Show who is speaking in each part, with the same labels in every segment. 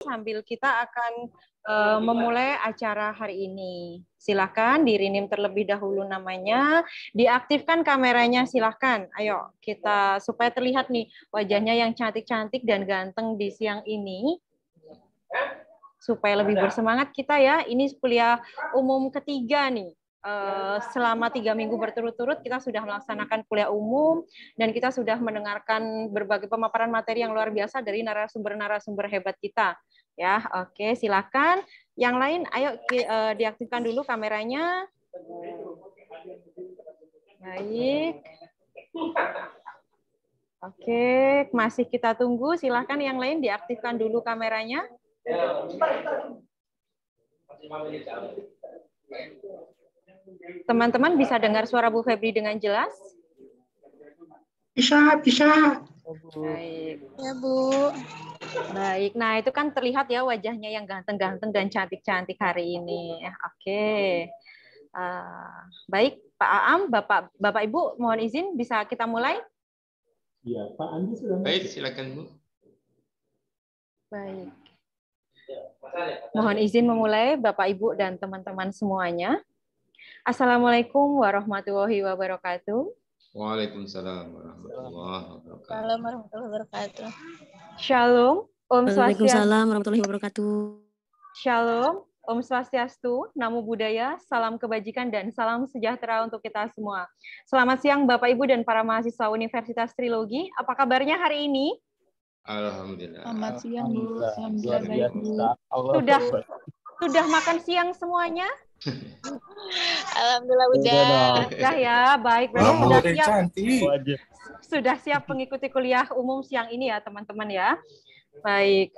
Speaker 1: sambil kita akan memulai acara hari ini. Silahkan di-rename terlebih dahulu namanya, diaktifkan kameranya silahkan. Ayo kita supaya terlihat nih wajahnya yang cantik-cantik dan ganteng di siang ini. Supaya lebih bersemangat kita ya, ini kuliah umum ketiga nih. Selama 3 minggu berturut-turut kita sudah melaksanakan kuliah umum dan kita sudah mendengarkan berbagai pemaparan materi yang luar biasa dari narasumber-narasumber hebat kita. Ya, oke, silakan. Yang lain, ayo diaktifkan dulu kameranya. Baik. Oke, masih kita tunggu. Silakan yang lain diaktifkan dulu kameranya. Teman-teman bisa dengar suara Bu Febri dengan jelas?
Speaker 2: Bisa.
Speaker 1: Baik.
Speaker 3: Ya, Bu.
Speaker 1: Baik, nah itu kan terlihat ya wajahnya yang ganteng-ganteng dan cantik-cantik hari ini. Oke. Baik, Pak Aam, Bapak Ibu, mohon izin bisa kita mulai?
Speaker 4: Ya, Pak Andi sudah.
Speaker 5: Baik, silakan Bu.
Speaker 1: Baik. Mohon izin memulai Bapak Ibu dan teman-teman semuanya. Assalamualaikum warahmatullahi wabarakatuh.
Speaker 5: Waalaikumsalam warahmatullahi wabarakatuh.
Speaker 3: Assalamualaikum warahmatullahi wabarakatuh.
Speaker 1: Shalom, Om Swastiastu.
Speaker 6: Waalaikumsalam warahmatullahi wabarakatuh.
Speaker 1: Shalom, Om Swastiastu, Namo Buddhaya, salam kebajikan dan salam sejahtera untuk kita semua. Selamat siang Bapak Ibu dan para mahasiswa Universitas Trilogi. Apa kabarnya hari ini?
Speaker 5: Alhamdulillah.
Speaker 3: Selamat siang, Bu. Alhamdulillah baik, Bu.
Speaker 1: Sudah makan siang semuanya?
Speaker 3: Alhamdulillah udah.
Speaker 1: Udah ya, baik. Berarti sudah siap mengikuti kuliah umum siang ini ya, teman-teman ya. Baik,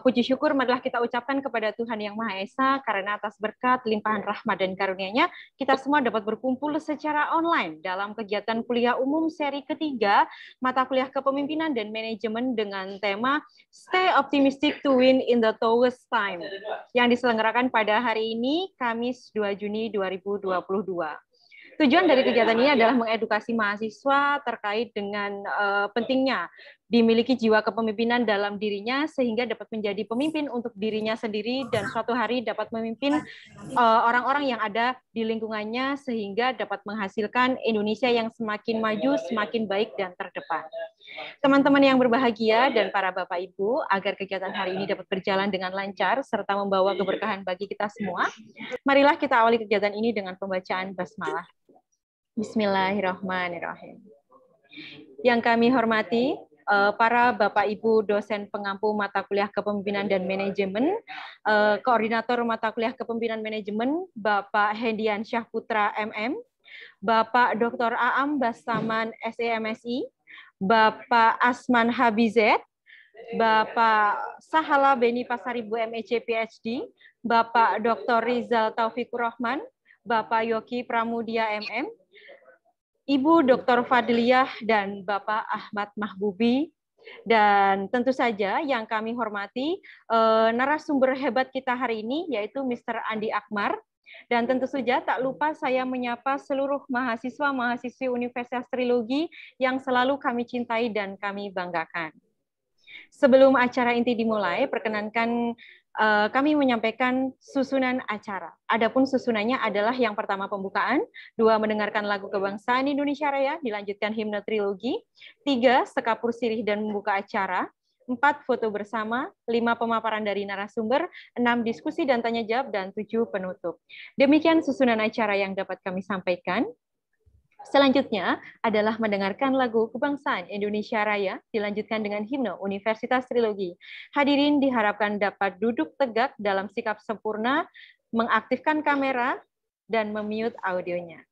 Speaker 1: puji syukur marilah kita ucapkan kepada Tuhan Yang Maha Esa karena atas berkat, limpahan rahmat dan karunia-Nya kita semua dapat berkumpul secara online dalam kegiatan kuliah umum seri ketiga mata kuliah kepemimpinan dan manajemen dengan tema Stay Optimistic to Win in the Toughest Time yang diselenggarakan pada hari ini Kamis 2 Juni 2022. Tujuan dari kegiatan ini adalah mengedukasi mahasiswa terkait dengan pentingnya dimiliki jiwa kepemimpinan dalam dirinya sehingga dapat menjadi pemimpin untuk dirinya sendiri dan suatu hari dapat memimpin orang-orang yang ada di lingkungannya sehingga dapat menghasilkan Indonesia yang semakin maju, semakin baik dan terdepan. Teman-teman yang berbahagia dan para Bapak Ibu, agar kegiatan hari ini dapat berjalan dengan lancar serta membawa keberkahan bagi kita semua, marilah kita awali kegiatan ini dengan pembacaan basmalah. Bismillahirrahmanirrahim. Yang kami hormati para Bapak Ibu dosen pengampu mata kuliah kepemimpinan dan manajemen, koordinator mata kuliah kepemimpinan manajemen Bapak Hendian Syahputra MM, Bapak Dr. Aam Bastaman SEMSI, Bapak Asman Habizet, Bapak Sahala Beni Pasaribu MEC PhD, Bapak Dr. Rizal Taufikur Rahman, Bapak Yoki Pramudia MM, Ibu Dr. Fadliyah dan Bapak Ahmad Mahbubi, dan tentu saja yang kami hormati narasumber hebat kita hari ini yaitu Mr. Andi Akmar, dan tentu saja tak lupa saya menyapa seluruh mahasiswa-mahasiswi Universitas Trilogi yang selalu kami cintai dan kami banggakan. Sebelum acara inti dimulai, perkenankan kami menyampaikan susunan acara. Adapun susunannya adalah yang pertama pembukaan, 2 mendengarkan lagu kebangsaan Indonesia Raya, dilanjutkan himne Trilogi, 3 sekapur sirih dan membuka acara, 4 foto bersama, 5 pemaparan dari narasumber, 6 diskusi dan tanya jawab, dan 7 penutup. Demikian susunan acara yang dapat kami sampaikan. Selanjutnya adalah mendengarkan lagu kebangsaan Indonesia Raya, dilanjutkan dengan himne Universitas Trilogi. Hadirin diharapkan dapat duduk tegak dalam sikap sempurna, mengaktifkan kamera, dan memute audionya.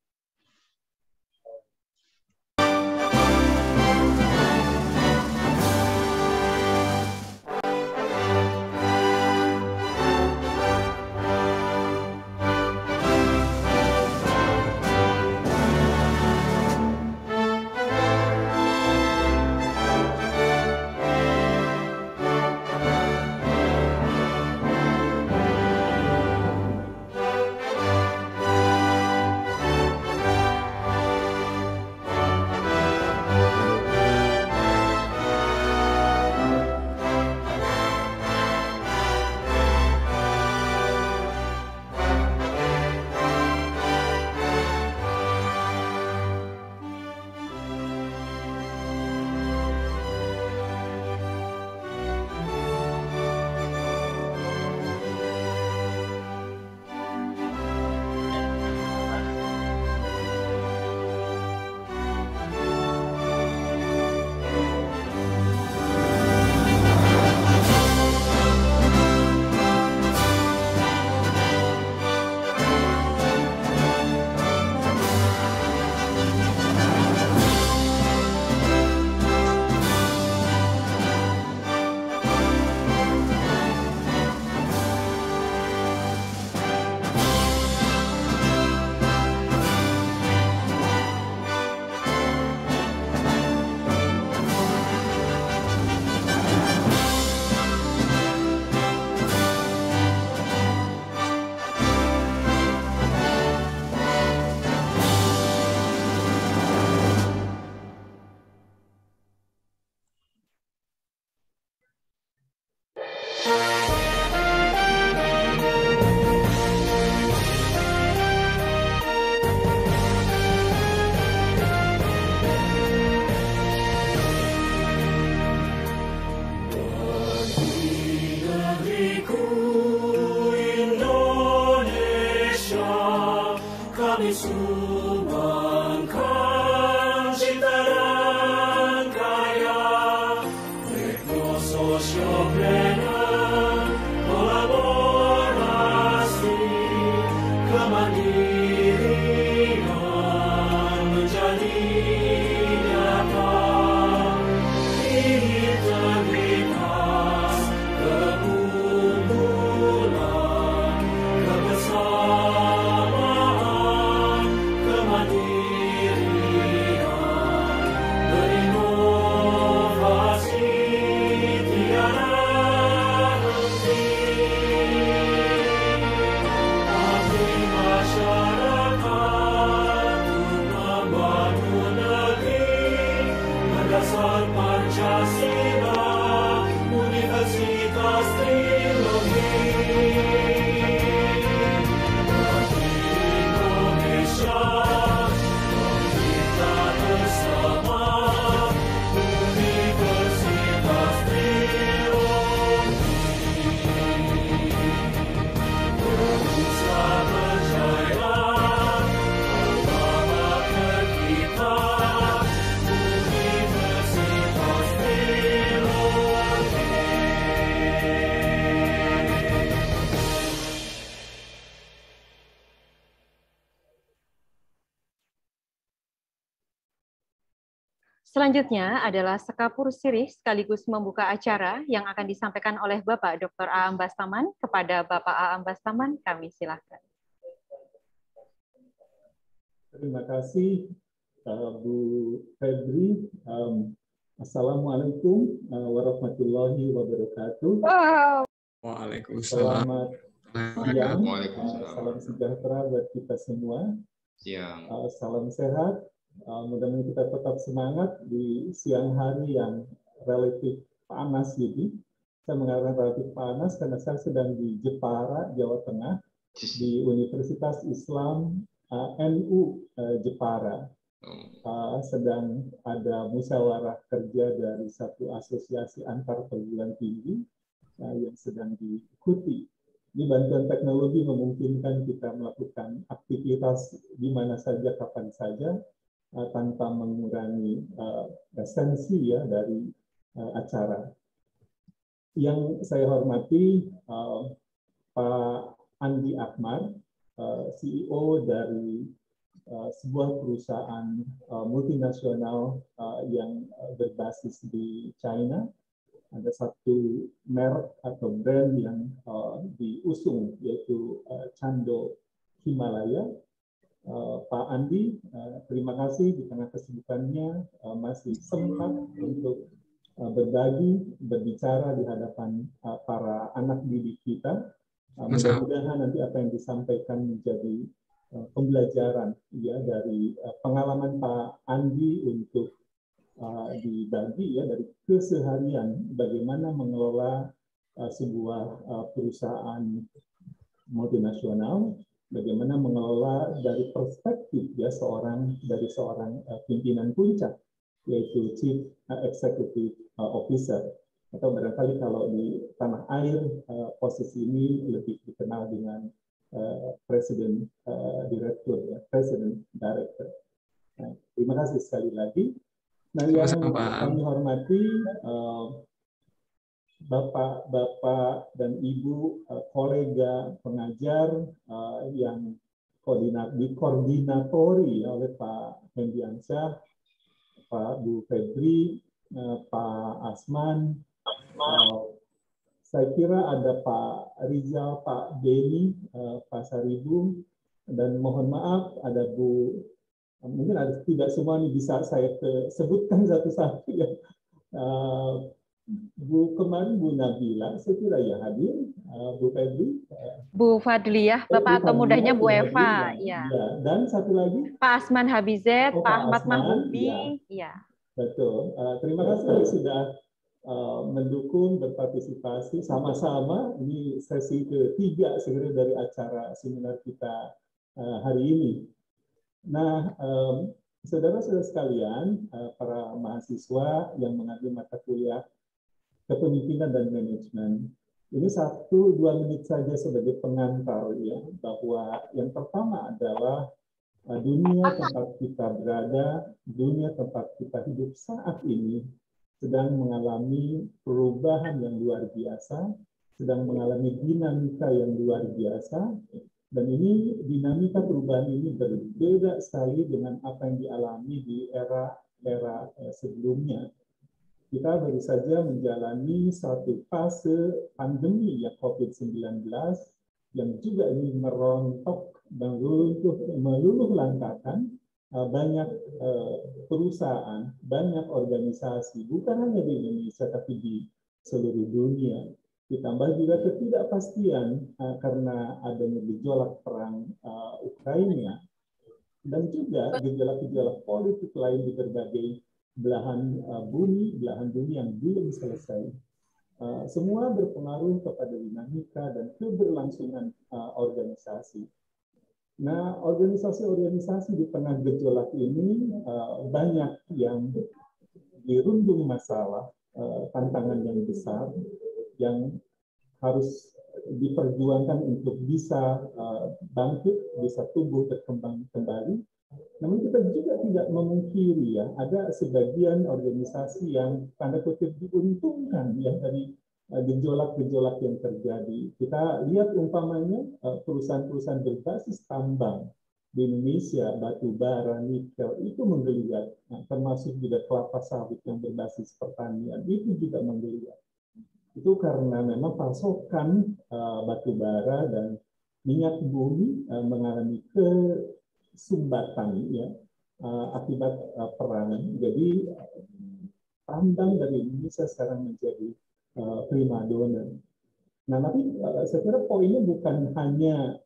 Speaker 1: Selanjutnya adalah sekapur sirih sekaligus membuka acara yang akan disampaikan oleh Bapak Dr. Aam Bastaman. Kepada Bapak Aam Bastaman, kami silakan.
Speaker 4: Terima kasih, Bu Febri. Assalamualaikum warahmatullahi wabarakatuh.
Speaker 2: Waalaikumsalam.
Speaker 4: Selamat siang.
Speaker 5: Waalaikumsalam.
Speaker 4: Salam sejahtera buat kita semua.
Speaker 5: Siang.
Speaker 4: Salam sehat. Mudah-mudahan kita tetap semangat di siang hari yang relatif panas gitu. Saya mengatakan relatif panas karena saya sedang di Jepara, Jawa Tengah, di Universitas Islam NU Jepara. Sedang ada musyawarah kerja dari satu asosiasi antar perguruan tinggi yang sedang diikuti. Di bantuan teknologi memungkinkan kita melakukan aktivitas di mana saja, kapan saja, tanpa mengurangi esensi ya dari acara. Yang saya hormati Pak Andi Akmar, CEO dari sebuah perusahaan multinasional yang berbasis di China. Ada satu merek atau brand yang diusung, yaitu Cando Himalaya. Pak Andi, terima kasih di tengah kesibukannya masih sempat untuk berbagi, berbicara di hadapan para anak didik kita. Mudah-mudahan nanti apa yang disampaikan menjadi pembelajaran ya dari pengalaman Pak Andi untuk dibagi ya dari keseharian bagaimana mengelola sebuah perusahaan multinasional, bagaimana mengelola dari perspektif ya seorang pimpinan puncak, yaitu Chief Executive Officer, atau barangkali kalau di tanah air posisi ini lebih dikenal dengan Presiden Direktur, ya, Presiden Director. Nah, terima kasih sekali lagi. Nah, yang kami hormati Bapak dan Ibu kolega pengajar yang dikoordinatori oleh Pak Hendiansyah, Pak Bu Febri, Pak Asman, saya kira ada Pak Rizal, Pak Beni, Pak Saribu, dan mohon maaf ada Bu, mungkin ada tidak semua ini bisa saya sebutkan satu-satu ya. Bu kemarin Bu Nabila, saya kira ya hadir, Bu Febri,
Speaker 1: Bu Fadliyah, Bapak atau mudahnya Bu Eva, ya.
Speaker 4: Dan satu lagi
Speaker 1: Pak Asman Habizet, Pak Ahmad
Speaker 4: Asman,
Speaker 1: Mahbubi, ya.
Speaker 4: Betul. Terima kasih sudah mendukung, berpartisipasi sama-sama. Ini sesi ketiga sebenarnya dari acara seminar kita hari ini. Nah, saudara-saudara sekalian, para mahasiswa yang mengambil mata kuliah kepemimpinan dan manajemen, ini 1-2 menit saja sebagai pengantar ya, bahwa yang pertama adalah dunia tempat kita berada, dunia tempat kita hidup saat ini sedang mengalami perubahan yang luar biasa, sedang mengalami dinamika yang luar biasa, dan ini dinamika perubahan ini berbeda sekali dengan apa yang dialami di era sebelumnya. Kita baru saja menjalani satu fase pandemi ya COVID-19 yang juga ini merontok dan meluluh lantakan banyak perusahaan, banyak organisasi, bukan hanya di Indonesia tapi di seluruh dunia. Ditambah juga ketidakpastian karena adanya gejolak perang Ukraina dan juga gejolak-gejolak politik lain di berbagai belahan bumi yang belum selesai. Semua berpengaruh kepada dinamika dan keberlangsungan organisasi. Nah, organisasi-organisasi di tengah gejolak ini banyak yang dirundung masalah, tantangan yang besar yang harus diperjuangkan untuk bisa bangkit, bisa tumbuh berkembang kembali. Namun kita juga tidak memungkiri ya, ada sebagian organisasi yang tanda kutip diuntungkan ya dari gejolak-gejolak yang terjadi. Kita lihat umpamanya perusahaan-perusahaan berbasis tambang di Indonesia, batu bara, nikel, itu menggeliat. Nah, termasuk juga kelapa sawit yang berbasis pertanian, itu juga menggeliat. Itu karena memang pasokan batu bara dan minyak bumi mengalami sumbatan ya akibat perang. Jadi tambang dari Indonesia sekarang menjadi primadona. Nah, tapi saya kira poinnya bukan hanya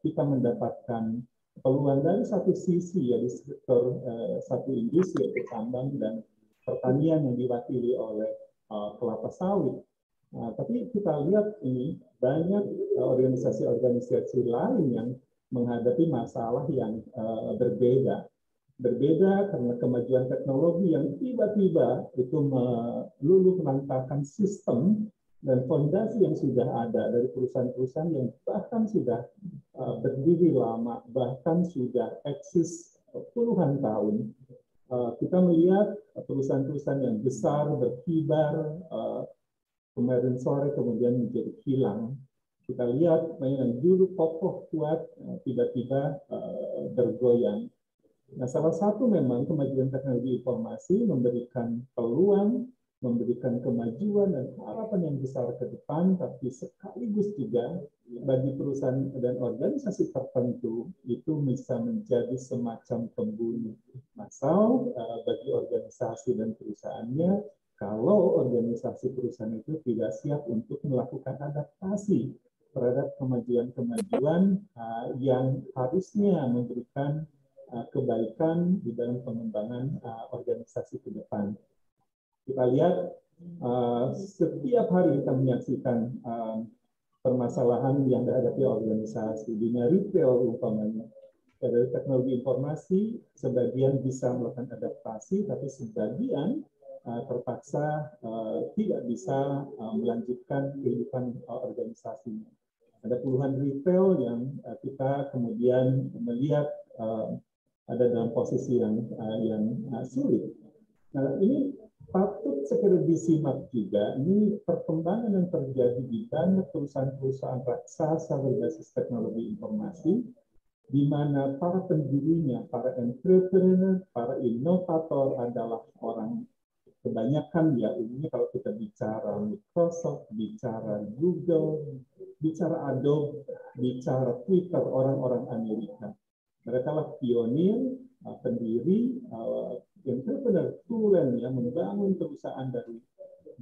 Speaker 4: kita mendapatkan peluang dari satu sisi ya di sektor satu industri yaitu tambang dan pertanian yang diwakili oleh kelapa sawit. Tapi kita lihat ini banyak organisasi-organisasi lain yang menghadapi masalah yang berbeda karena kemajuan teknologi yang tiba-tiba itu meluluh lantakan sistem dan fondasi yang sudah ada dari perusahaan-perusahaan yang bahkan sudah berdiri lama, bahkan sudah eksis puluhan tahun. Kita melihat perusahaan-perusahaan yang besar berkibar, kemarin sore kemudian menjadi hilang. Kita lihat yang dulu kokoh kuat tiba-tiba bergoyang. Nah, salah satu memang kemajuan teknologi informasi memberikan peluang, memberikan kemajuan dan harapan yang besar ke depan, tapi sekaligus juga bagi perusahaan dan organisasi tertentu itu bisa menjadi semacam pembunuh massal bagi organisasi dan perusahaannya kalau organisasi perusahaan itu tidak siap untuk melakukan adaptasi terhadap kemajuan-kemajuan yang harusnya memberikan kebaikan di dalam pengembangan organisasi ke depan. Kita lihat setiap hari kita menyaksikan permasalahan yang dihadapi organisasi. Dunia retail umpamanya. Dari teknologi informasi, sebagian bisa melakukan adaptasi, tapi sebagian terpaksa tidak bisa melanjutkan kehidupan organisasinya. Ada puluhan retail yang kita kemudian melihat ada dalam posisi yang sulit. Nah, ini patut segera disimak juga. Ini perkembangan yang terjadi di banyak perusahaan-perusahaan raksasa berbasis teknologi informasi, di mana para pendirinya, para entrepreneur, para inovator adalah orang kebanyakan ya umumnya kalau kita bicara Microsoft, bicara Google, bicara Adobe, bicara Twitter, orang-orang Amerika. Mereka lah pionir, pendiri, entrepreneur, tulen yang membangun perusahaan dari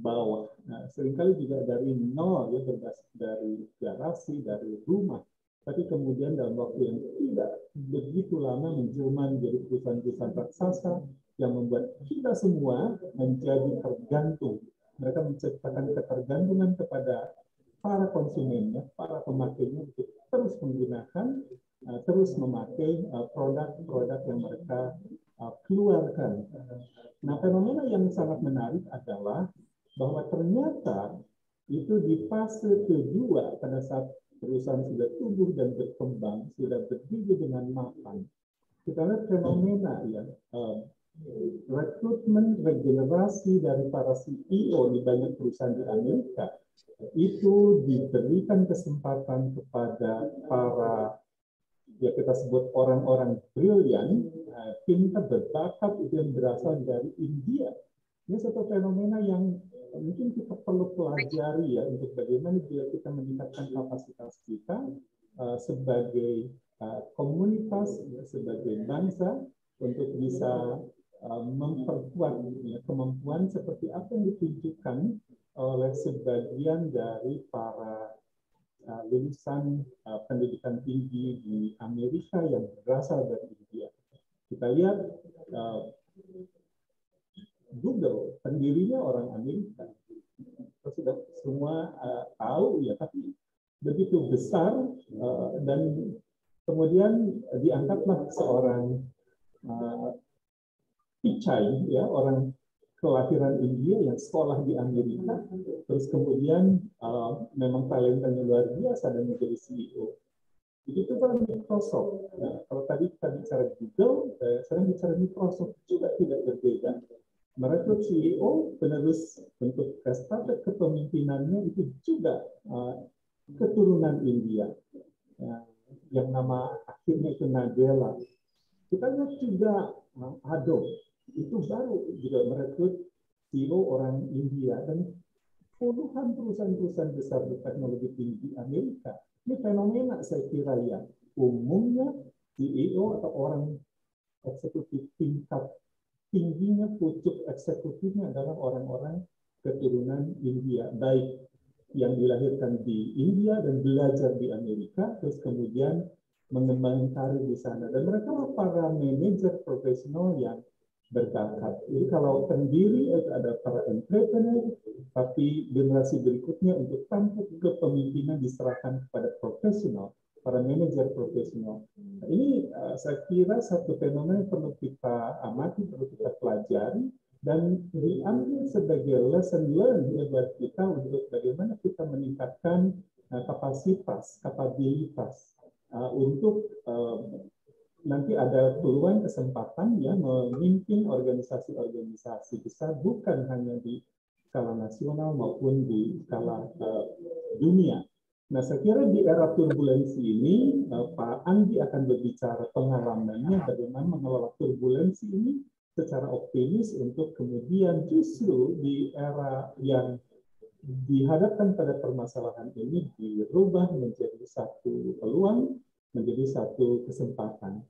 Speaker 4: bawah. Nah, seringkali juga dari nol ya berbasis dari garasi, dari rumah. Tapi kemudian dalam waktu yang tidak begitu lama menjelma menjadi perusahaan-perusahaan raksasa yang membuat kita semua menjadi tergantung mereka menciptakan ketergantungan kepada para konsumennya, para pemakainya untuk terus menggunakan, terus memakai produk-produk yang mereka keluarkan. Nah, fenomena yang sangat menarik adalah bahwa ternyata itu di fase kedua, pada saat perusahaan sudah tumbuh dan berkembang, sudah berdiri dengan mapan, kita lihat fenomena ya, rekrutmen regenerasi dari para CEO di banyak perusahaan di Amerika itu diberikan kesempatan kepada para, ya kita sebut orang-orang brilian, pintar, berbakat, itu yang berasal dari India. Ini satu fenomena yang mungkin kita perlu pelajari ya, untuk bagaimana kita meningkatkan kapasitas kita sebagai komunitas, ya, sebagai bangsa, untuk bisa memperkuat ya, kemampuan seperti apa yang ditunjukkan oleh sebagian dari para lulusan pendidikan tinggi di Amerika yang berasal dari India. Kita lihat Google, pendirinya orang Amerika. Kita sudah semua tahu ya, tapi begitu besar dan kemudian diangkatlah seorang Pichai, ya, orang kelahiran India yang sekolah di Amerika, terus kemudian memang talentanya luar biasa dan menjadi CEO. Begitu juga Microsoft. Nah, kalau tadi kita bicara Google, sekarang bicara Microsoft juga tidak berbeda. Merekrut CEO penerus untuk estafet kepemimpinannya itu juga keturunan India, yang nama akhirnya itu Nadella. Kita lihat juga Adobe, itu baru juga merekrut CEO orang India, dan puluhan perusahaan-perusahaan besar di teknologi tinggi Amerika. Ini fenomena saya kira ya, umumnya CEO atau orang eksekutif tingkat tingginya, pucuk eksekutifnya adalah orang-orang keturunan India, baik yang dilahirkan di India dan belajar di Amerika, terus kemudian mengembangkan karir di sana. Dan mereka para manajer profesional yang berbakat. Jadi kalau pendiri ada para entrepreneur, tapi generasi berikutnya untuk tampuk kepemimpinan diserahkan kepada profesional, para manajer profesional. Nah, ini saya kira satu fenomena yang perlu kita amati, perlu kita pelajari, dan diambil sebagai lesson learned buat kita untuk bagaimana kita meningkatkan kapasitas, kapabilitas untuk nanti ada peluang kesempatan ya memimpin organisasi-organisasi besar, bukan hanya di skala nasional maupun di skala dunia. Nah, saya kira di era turbulensi ini Pak Andi akan berbicara pengalamannya bagaimana mengelola turbulensi ini secara optimis untuk kemudian justru di era yang dihadapkan pada permasalahan ini dirubah menjadi satu peluang, menjadi satu kesempatan.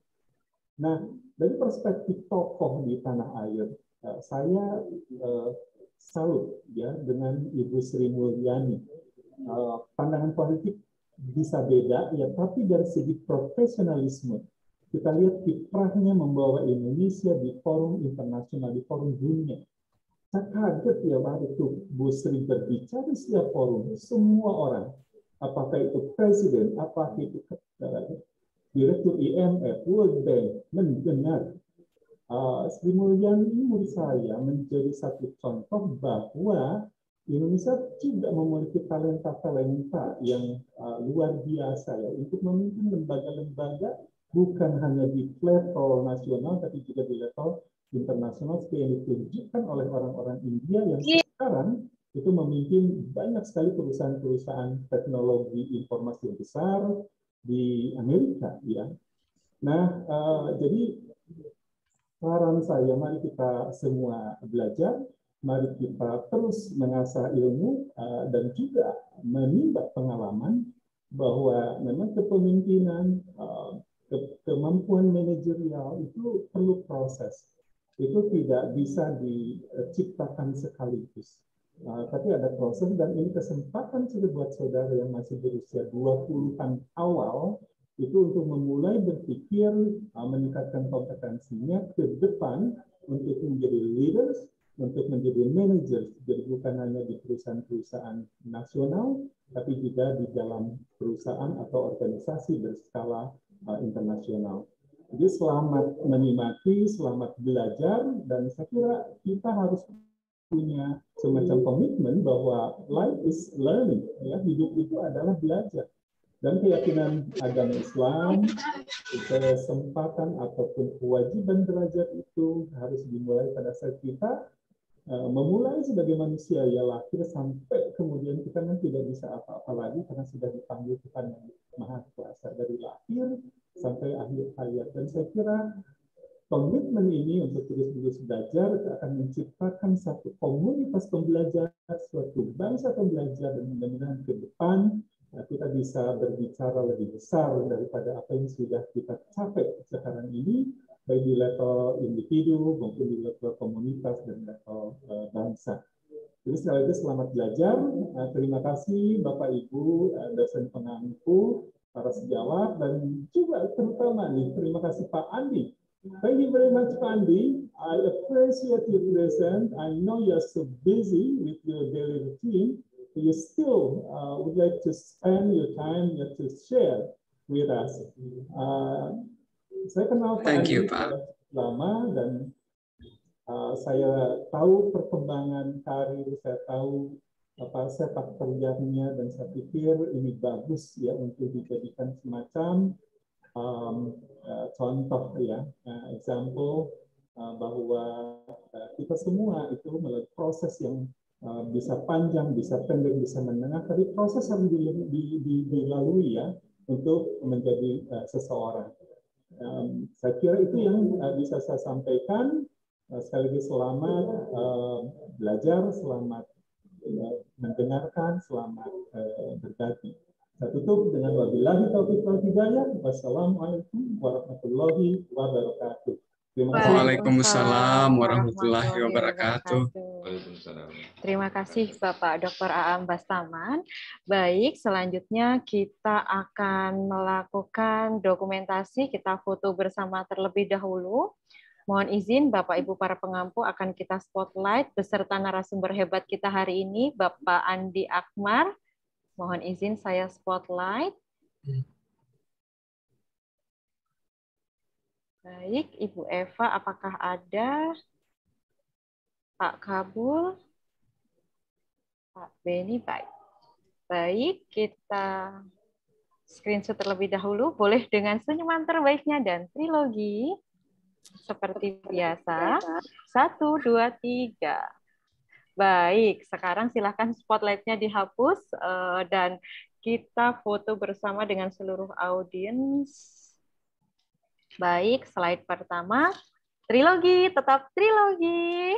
Speaker 4: Nah, dari perspektif tokoh di tanah air, saya salut ya dengan Ibu Sri Mulyani. Pandangan politik bisa beda ya, tapi dari segi profesionalisme kita lihat kiprahnya membawa Indonesia di forum internasional, di forum dunia. Saya kaget ya waktu itu Bu Sri berbicara di setiap forum, semua orang, apakah itu presiden, apakah itu Direktur IMF, World Bank, mendengar. Sri Mulyani ini menurut saya menjadi satu contoh bahwa Indonesia juga memiliki talenta-talenta yang luar biasa ya untuk memimpin lembaga-lembaga bukan hanya di level nasional tapi juga di level internasional, seperti yang ditunjukkan oleh orang-orang India yang sekarang itu memimpin banyak sekali perusahaan-perusahaan teknologi informasi yang besar di Amerika ya. Nah, jadi saran saya, mari kita semua belajar, mari kita terus mengasah ilmu dan juga menimba pengalaman bahwa memang kepemimpinan, kemampuan manajerial itu perlu proses. Itu tidak bisa diciptakan sekaligus. Tapi ada proses, dan ini kesempatan juga buat saudara yang masih berusia 20-an awal itu untuk memulai berpikir meningkatkan kompetensinya ke depan untuk menjadi leaders, untuk menjadi manajer, jadi bukan hanya di perusahaan-perusahaan nasional, tapi juga di dalam perusahaan atau organisasi berskala internasional. Jadi selamat menikmati, selamat belajar, dan saya kira kita harus punya semacam komitmen bahwa life is learning, ya, hidup itu adalah belajar. Dan keyakinan agama Islam, kesempatan ataupun kewajiban belajar itu harus dimulai pada saat kita memulai sebagai manusia, ya lahir sampai kemudian kita kan tidak bisa apa-apa lagi karena sudah dipanggil Tuhan yang Maha Kuasa dari lahir sampai akhir hayat. Dan saya kira komitmen ini untuk terus-menerus belajar akan menciptakan satu komunitas pembelajar, suatu bangsa pembelajar, dan mudah-mudahan ke depan kita bisa berbicara lebih besar daripada apa yang sudah kita capai sekarang ini, baik di level individu maupun di level komunitas dan level bangsa. Jadi sekali lagi selamat belajar. Terima kasih Bapak Ibu dosen pengampu, para sejawat, dan juga terutama nih terima kasih Pak Andi. Thank you very much Pak Andi. I appreciate your presence. I know you're so busy with your daily routine. You still would like to spend your time to share with us. Saya kenal Pak Andi lama, dan saya tahu perkembangan karir, saya tahu sepak terjangnya, dan saya pikir ini bagus ya untuk dijadikan semacam contoh ya, example bahwa kita semua itu melalui proses yang bisa panjang, bisa pendek, bisa menengah, tapi proses yang dilalui ya untuk menjadi seseorang. Saya kira itu yang bisa saya sampaikan. Sekali lagi selamat belajar, selamat mendengarkan, selamat berbagi. Saya tutup dengan wabillahi taufiq wal hidayah. Wassalamualaikum warahmatullahi wabarakatuh.
Speaker 2: Waalaikumsalam warahmatullahi wabarakatuh.
Speaker 1: Terima kasih Bapak Dr. Aam Bastaman. Baik, selanjutnya kita akan melakukan dokumentasi, kita foto bersama terlebih dahulu. Mohon izin Bapak Ibu para pengampu akan kita spotlight beserta narasumber hebat kita hari ini, Bapak Andi Akmar. Mohon izin saya spotlight. Baik, Ibu Eva, apakah ada? Pak Kabul, Pak Beni, baik. Baik, kita screenshot terlebih dahulu. Boleh dengan senyuman terbaiknya dan trilogi. Seperti biasa. 1, 2, 3. Baik, sekarang silakan spotlight-nya dihapus dan kita foto bersama dengan seluruh audiens. Baik, slide pertama. Trilogi, tetap trilogi.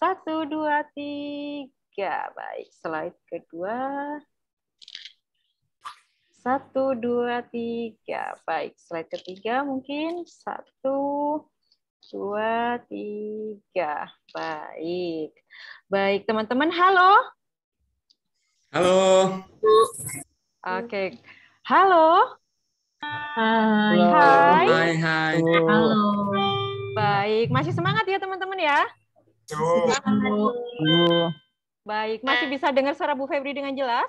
Speaker 1: 1, 2, 3. Baik, slide kedua. 1, 2, 3. Baik, slide ketiga mungkin. 1, 2, 3. Baik. Baik, teman-teman, halo.
Speaker 2: Halo.
Speaker 1: Oke. Halo.
Speaker 3: Hai.
Speaker 1: Hai.
Speaker 2: Hai, hai.
Speaker 3: Halo.
Speaker 1: Baik, masih semangat ya teman-teman ya? Baik, masih bisa dengar suara Bu Febri dengan jelas?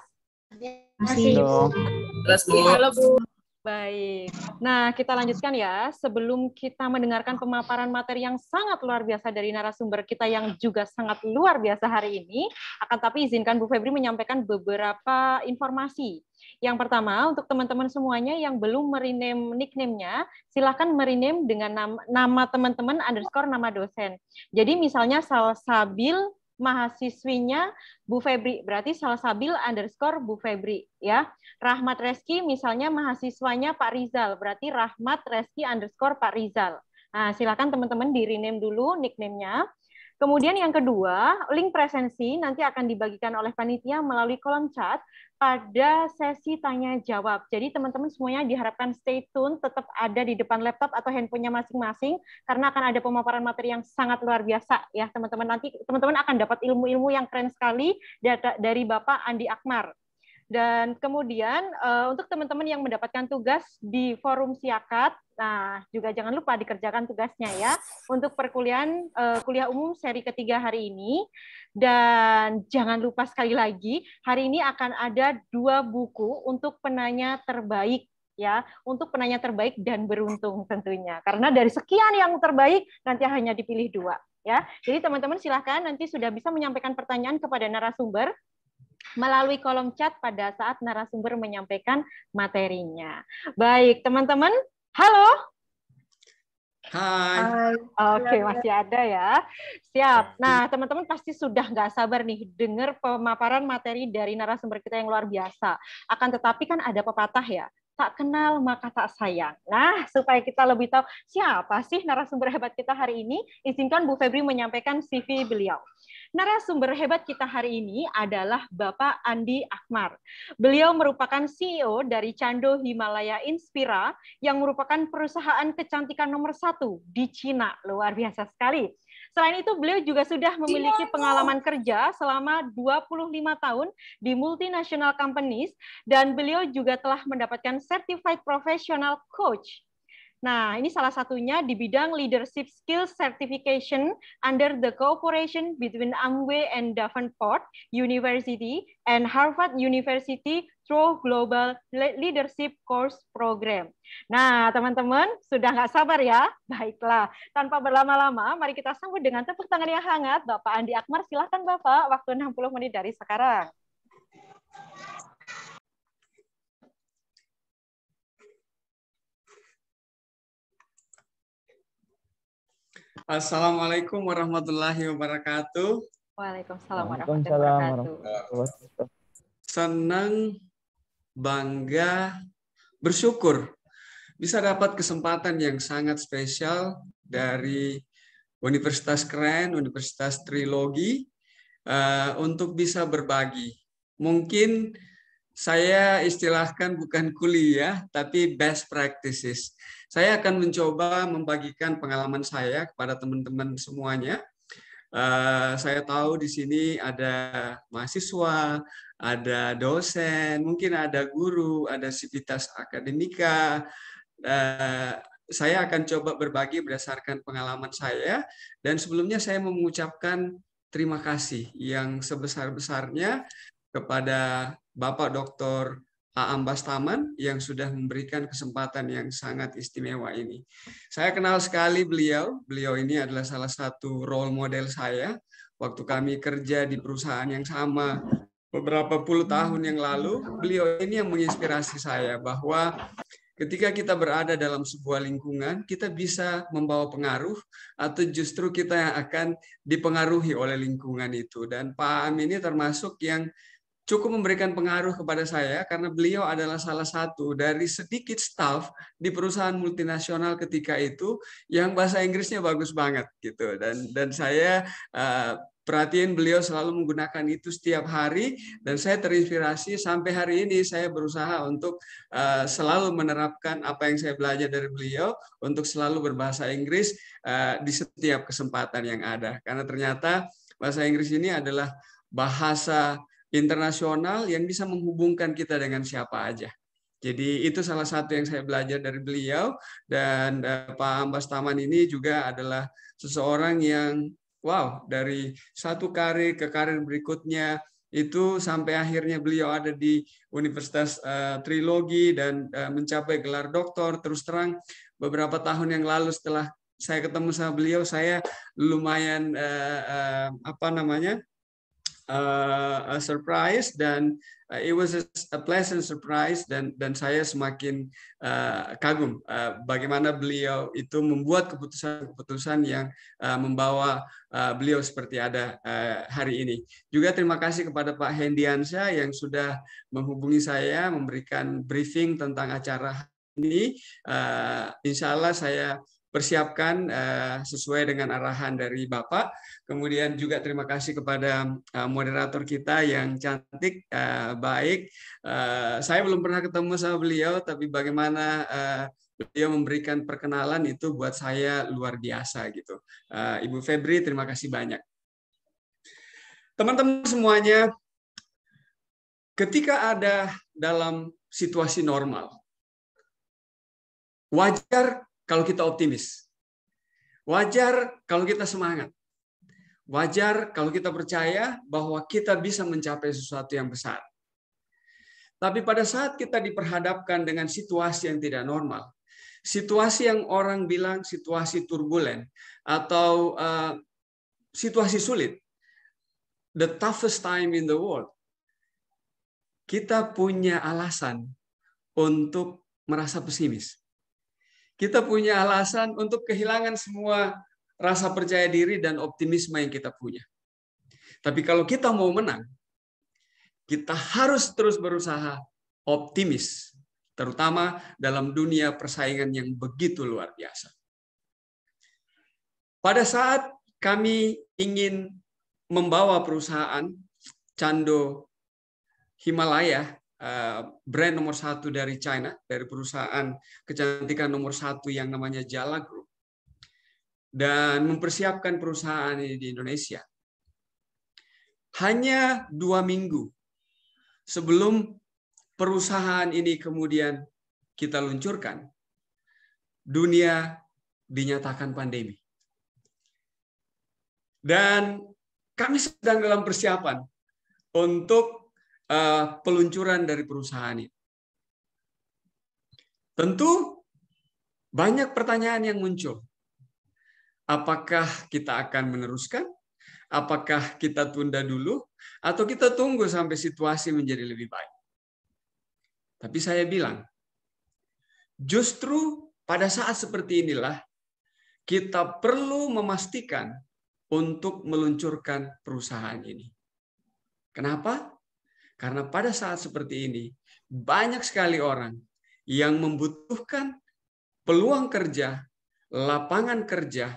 Speaker 3: Masih.
Speaker 2: Halo, Bu.
Speaker 1: Baik. Nah, kita lanjutkan ya. Sebelum kita mendengarkan pemaparan materi yang sangat luar biasa dari narasumber kita yang juga sangat luar biasa hari ini, akan tapi izinkan Bu Febri menyampaikan beberapa informasi. Yang pertama, untuk teman-teman semuanya yang belum merename nickname-nya, silakan merename dengan nama teman-teman _ nama dosen. Jadi misalnya Salsabil mahasiswinya Bu Febri, berarti Salsabil _ Bu Febri ya. Rahmat Reski misalnya mahasiswanya Pak Rizal, berarti Rahmat Reski _ Pak Rizal. Nah, silakan teman-teman di rename dulu nickname-nya. Kemudian yang kedua, link presensi nanti akan dibagikan oleh panitia melalui kolom chat pada sesi tanya jawab. Jadi teman-teman semuanya diharapkan stay tune, tetap ada di depan laptop atau handphonenya masing-masing, karena akan ada pemaparan materi yang sangat luar biasa ya teman-teman. Nanti teman-teman akan dapat ilmu-ilmu yang keren sekali dari Bapak Andi Akmar. Dan kemudian untuk teman-teman yang mendapatkan tugas di forum Siakat, nah juga jangan lupa dikerjakan tugasnya ya untuk perkuliahan kuliah umum seri ketiga hari ini. Dan jangan lupa sekali lagi, hari ini akan ada 2 buku untuk penanya terbaik ya, untuk penanya terbaik dan beruntung tentunya. Karena dari sekian yang terbaik nanti hanya dipilih 2 ya. Jadi teman-teman silahkan nanti sudah bisa menyampaikan pertanyaan kepada narasumber melalui kolom chat pada saat narasumber menyampaikan materinya. Baik, teman-teman. Halo?
Speaker 2: Hai.
Speaker 1: Oke, masih ada ya. Siap. Nah, teman-teman pasti sudah nggak sabar nih dengar pemaparan materi dari narasumber kita yang luar biasa. Akan tetapi kan ada pepatah ya, tak kenal maka tak sayang. Nah, supaya kita lebih tahu siapa sih narasumber hebat kita hari ini, izinkan Bu Febri menyampaikan CV beliau. Narasumber hebat kita hari ini adalah Bapak Andi Akmar. Beliau merupakan CEO dari Cando Himalaya Inspira yang merupakan perusahaan kecantikan nomor 1 di Cina. Luar biasa sekali. Selain itu, beliau juga sudah memiliki pengalaman kerja selama 25 tahun di multinational companies dan beliau juga telah mendapatkan Certified Professional Coach. Nah, ini salah satunya di bidang Leadership Skills Certification under the cooperation between Amway and Davenport University and Harvard University through Global Leadership Course Program. Nah, teman-teman, sudah nggak sabar ya? Baiklah, tanpa berlama-lama, mari kita sambut dengan tepuk tangan yang hangat. Bapak Andi Akmar, silakan Bapak, waktu 60 menit dari sekarang.
Speaker 2: Assalamualaikum warahmatullahi wabarakatuh.
Speaker 1: Waalaikumsalam warahmatullahi wabarakatuh.
Speaker 2: Senang, bangga, bersyukur bisa dapat kesempatan yang sangat spesial dari Universitas Keren, Universitas Trilogi untuk bisa berbagi. Mungkin saya istilahkan bukan kuliah, tapi best practices. Saya akan mencoba membagikan pengalaman saya kepada teman-teman semuanya. Saya tahu di sini ada mahasiswa, ada dosen, mungkin ada guru, ada sivitas akademika. Saya akan coba berbagi berdasarkan pengalaman saya. Dan sebelumnya saya mengucapkan terima kasih yang sebesar-besarnya kepada Bapak Dr. Aam Bastaman yang sudah memberikan kesempatan yang sangat istimewa ini. Saya kenal sekali beliau. Beliau ini adalah salah satu role model saya. Waktu kami kerja di perusahaan yang sama beberapa puluh tahun yang lalu, beliau ini yang menginspirasi saya bahwa ketika kita berada dalam sebuah lingkungan, kita bisa membawa pengaruh atau justru kita yang akan dipengaruhi oleh lingkungan itu. Dan Pak Aam ini termasuk yang cukup memberikan pengaruh kepada saya karena beliau adalah salah satu dari sedikit staf di perusahaan multinasional ketika itu yang bahasa Inggrisnya bagus banget gitu. Dan saya perhatiin beliau selalu menggunakan itu setiap hari dan saya terinspirasi sampai hari ini saya berusaha untuk selalu menerapkan apa yang saya belajar dari beliau untuk selalu berbahasa Inggris di setiap kesempatan yang ada. Karena ternyata bahasa Inggris ini adalah bahasa internasional yang bisa menghubungkan kita dengan siapa aja. Jadi itu salah satu yang saya belajar dari beliau dan Pak Aam Bastaman ini juga adalah seseorang yang wow, dari satu karir ke karir berikutnya itu sampai akhirnya beliau ada di Universitas Trilogi dan mencapai gelar doktor. Terus terang beberapa tahun yang lalu setelah saya ketemu sama beliau, saya lumayan a surprise dan it was a pleasant surprise dan saya semakin kagum bagaimana beliau itu membuat keputusan-keputusan yang membawa beliau seperti ada hari ini. Juga terima kasih kepada Pak Hendiansyah yang sudah menghubungi saya memberikan briefing tentang acara ini. Insya Allah saya persiapkan sesuai dengan arahan dari Bapak. Kemudian juga terima kasih kepada moderator kita yang cantik, baik. Saya belum pernah ketemu sama beliau, tapi bagaimana beliau memberikan perkenalan itu buat saya luar biasa gitu. Ibu Febri, terima kasih banyak. Teman-teman semuanya, ketika ada dalam situasi normal, wajar kalau kita optimis. Wajar kalau kita semangat. Wajar kalau kita percaya bahwa kita bisa mencapai sesuatu yang besar. Tapi pada saat kita diperhadapkan dengan situasi yang tidak normal, situasi yang orang bilang situasi turbulen atau situasi sulit, the toughest time in the world, kita punya alasan untuk merasa pesimis. Kita punya alasan untuk kehilangan semua rasa percaya diri dan optimisme yang kita punya. Tapi kalau kita mau menang, kita harus terus berusaha optimis, terutama dalam dunia persaingan yang begitu luar biasa. Pada saat kami ingin membawa perusahaan Chando Himalaya, brand nomor 1 dari China, dari perusahaan kecantikan nomor 1 yang namanya Jala Group, dan mempersiapkan perusahaan ini di Indonesia. Hanya 2 minggu sebelum perusahaan ini kemudian kita luncurkan, dunia dinyatakan pandemi. Dan kami sedang dalam persiapan untuk peluncuran dari perusahaan ini. Tentu banyak pertanyaan yang muncul. Apakah kita akan meneruskan? Apakah kita tunda dulu? Atau kita tunggu sampai situasi menjadi lebih baik? Tapi saya bilang, justru pada saat seperti inilah kita perlu memastikan untuk meluncurkan perusahaan ini. Kenapa? Karena pada saat seperti ini, banyak sekali orang yang membutuhkan peluang kerja, lapangan kerja,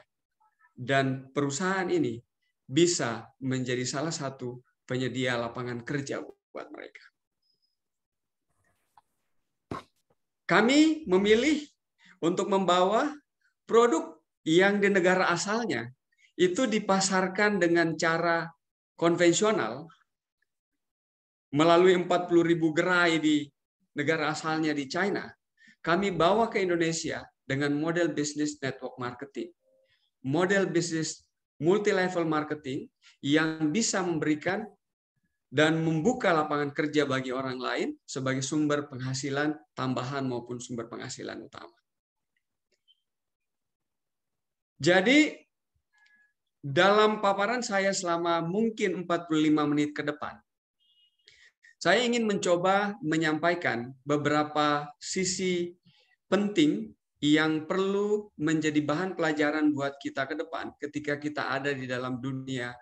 Speaker 2: dan perusahaan ini bisa menjadi salah satu penyedia lapangan kerja buat mereka. Kami memilih untuk membawa produk yang di negara asalnya itu dipasarkan dengan cara konvensional melalui 40.000 gerai di negara asalnya di China. Kami bawa ke Indonesia dengan model bisnis network marketing, model bisnis multi-level marketing yang bisa memberikan dan membuka lapangan kerja bagi orang lain sebagai sumber penghasilan tambahan maupun sumber penghasilan utama. Jadi, dalam paparan saya selama mungkin 45 menit ke depan, saya ingin mencoba menyampaikan beberapa sisi penting yang perlu menjadi bahan pelajaran buat kita ke depan ketika kita ada di dalam dunia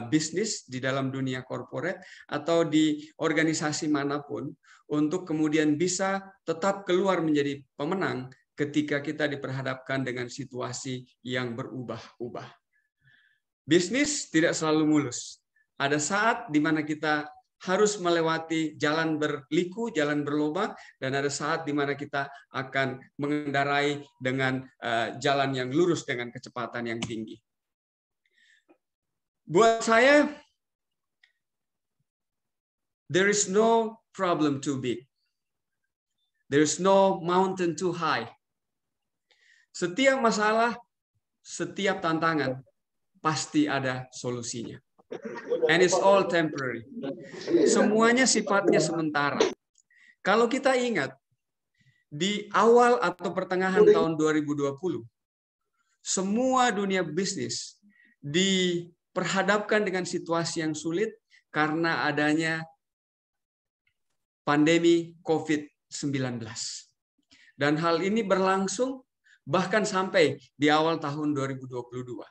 Speaker 2: bisnis, di dalam dunia korporat, atau di organisasi manapun, untuk kemudian bisa tetap keluar menjadi pemenang ketika kita diperhadapkan dengan situasi yang berubah-ubah. Bisnis tidak selalu mulus. Ada saat di mana kita harus melewati jalan berliku, jalan berlubang, dan ada saat di mana kita akan mengendarai dengan jalan yang lurus dengan kecepatan yang tinggi. Buat saya, there is no problem too big. There is no mountain too high. Setiap masalah, setiap tantangan, pasti ada solusinya. And it's all temporary. Semuanya sifatnya sementara. Kalau kita ingat, di awal atau pertengahan tahun 2020, semua dunia bisnis diperhadapkan dengan situasi yang sulit karena adanya pandemi COVID-19. Dan hal ini berlangsung bahkan sampai di awal tahun 2022.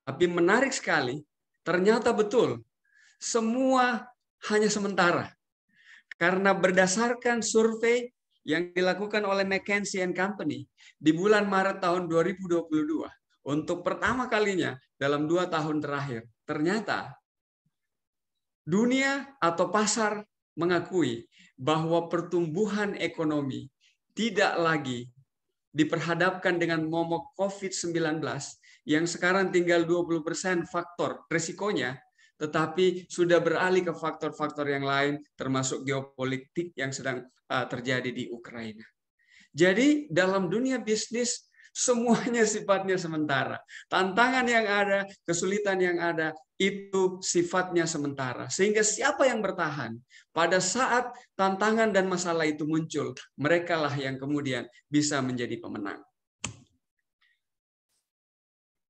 Speaker 2: Tapi menarik sekali, ternyata betul, semua hanya sementara. Karena berdasarkan survei yang dilakukan oleh McKinsey & Company di bulan Maret tahun 2022, untuk pertama kalinya dalam 2 tahun terakhir, ternyata dunia atau pasar mengakui bahwa pertumbuhan ekonomi tidak lagi diperhadapkan dengan momok COVID-19 yang sekarang tinggal 20% faktor resikonya, tetapi sudah beralih ke faktor-faktor yang lain, termasuk geopolitik yang sedang terjadi di Ukraina. Jadi dalam dunia bisnis, semuanya sifatnya sementara. Tantangan yang ada, kesulitan yang ada, itu sifatnya sementara. Sehingga siapa yang bertahan, pada saat tantangan dan masalah itu muncul, merekalah yang kemudian bisa menjadi pemenang.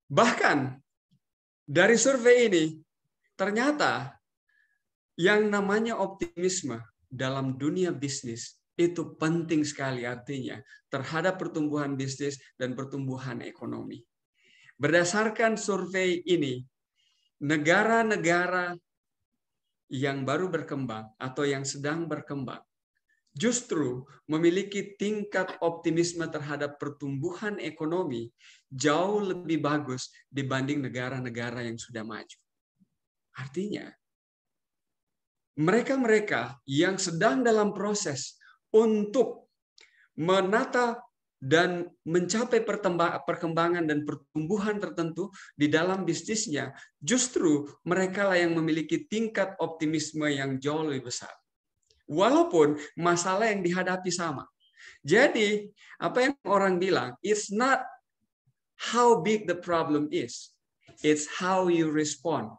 Speaker 2: Bahkan dari survei ini, ternyata yang namanya optimisme dalam dunia bisnis itu penting sekali, artinya terhadap pertumbuhan bisnis dan pertumbuhan ekonomi. Berdasarkan survei ini, negara-negara yang baru berkembang atau yang sedang berkembang justru memiliki tingkat optimisme terhadap pertumbuhan ekonomi jauh lebih bagus dibanding negara-negara yang sudah maju. Artinya, mereka-mereka yang sedang dalam proses untuk menata dan mencapai perkembangan dan pertumbuhan tertentu di dalam bisnisnya, justru mereka yang memiliki tingkat optimisme yang jauh lebih besar. Walaupun masalah yang dihadapi sama. Jadi, apa yang orang bilang, it's not how big the problem is, it's how you respond.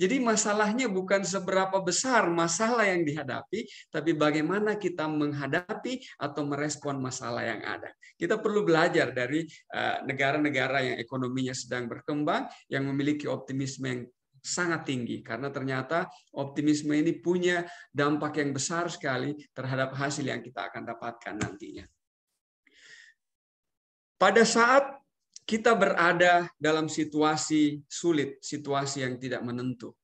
Speaker 2: Jadi masalahnya bukan seberapa besar masalah yang dihadapi, tapi bagaimana kita menghadapi atau merespon masalah yang ada. Kita perlu belajar dari negara-negara yang ekonominya sedang berkembang, yang memiliki optimisme yang sangat tinggi. Karena ternyata optimisme ini punya dampak yang besar sekali terhadap hasil yang kita akan dapatkan nantinya. Pada saat kita berada dalam situasi sulit, situasi yang tidak menentu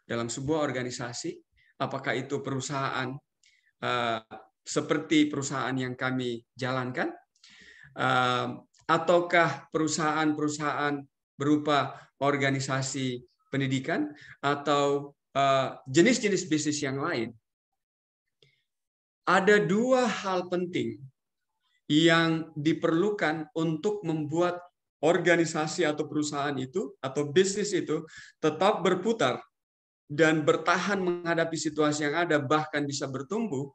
Speaker 2: dalam sebuah organisasi, apakah itu perusahaan seperti perusahaan yang kami jalankan, ataukah perusahaan-perusahaan berupa organisasi pendidikan atau jenis-jenis bisnis yang lain. Ada dua hal penting yang diperlukan untuk membuat organisasi atau perusahaan itu atau bisnis itu tetap berputar dan bertahan menghadapi situasi yang ada, bahkan bisa bertumbuh,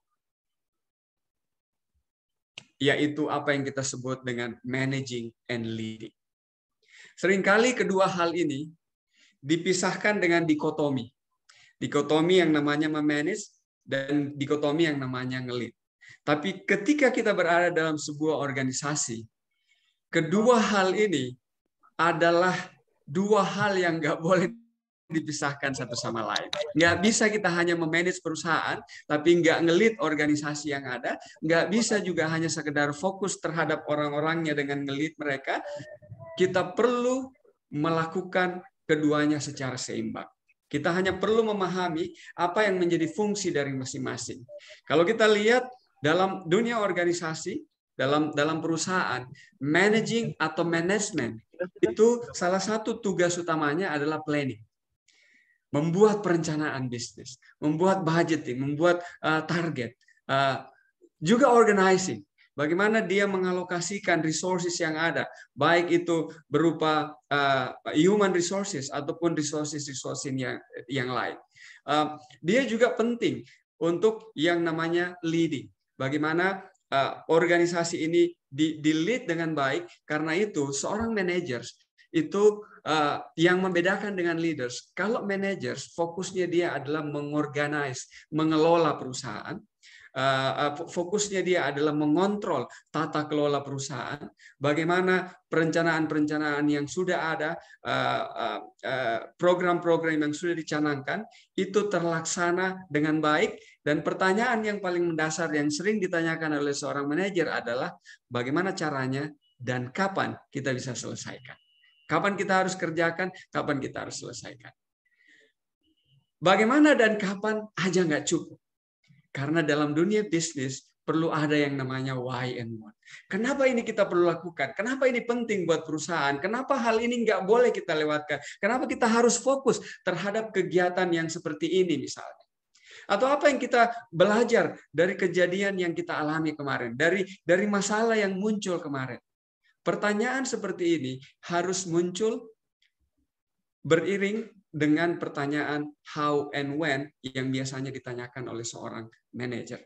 Speaker 2: yaitu apa yang kita sebut dengan managing and leading. Seringkali kedua hal ini dipisahkan dengan dikotomi. Dikotomi yang namanya memanage dan dikotomi yang namanya nge-lead. Tapi ketika kita berada dalam sebuah organisasi, kedua hal ini adalah dua hal yang nggak boleh dipisahkan satu sama lain. Nggak bisa kita hanya memanage perusahaan, tapi nggak nge-lead organisasi yang ada. Nggak bisa juga hanya sekedar fokus terhadap orang-orangnya dengan nge-lead mereka. Kita perlu melakukan keduanya secara seimbang. Kita hanya perlu memahami apa yang menjadi fungsi dari masing-masing. Kalau kita lihat dalam dunia organisasi, dalam perusahaan, managing atau management itu salah satu tugas utamanya adalah planning. Membuat perencanaan bisnis, membuat budgeting, membuat target, juga organizing. Bagaimana dia mengalokasikan resources yang ada, baik itu berupa human resources ataupun resources yang lain. Dia juga penting untuk yang namanya leading. Bagaimana organisasi ini di-lead dengan baik, karena itu seorang managers itu yang membedakan dengan leaders. Kalau managers fokusnya dia adalah mengorganize, mengelola perusahaan. Fokusnya dia adalah mengontrol tata kelola perusahaan, bagaimana perencanaan-perencanaan yang sudah ada, program-program yang sudah dicanangkan, itu terlaksana dengan baik. Dan pertanyaan yang paling mendasar yang sering ditanyakan oleh seorang manajer adalah bagaimana caranya dan kapan kita bisa selesaikan. Kapan kita harus kerjakan, kapan kita harus selesaikan. Bagaimana dan kapan aja nggak cukup. Karena dalam dunia bisnis perlu ada yang namanya why and what. Kenapa ini kita perlu lakukan? Kenapa ini penting buat perusahaan? Kenapa hal ini nggak boleh kita lewatkan? Kenapa kita harus fokus terhadap kegiatan yang seperti ini misalnya? Atau apa yang kita belajar dari kejadian yang kita alami kemarin, dari masalah yang muncul kemarin? Pertanyaan seperti ini harus muncul beriring dengan pertanyaan how and when yang biasanya ditanyakan oleh seorang manajer.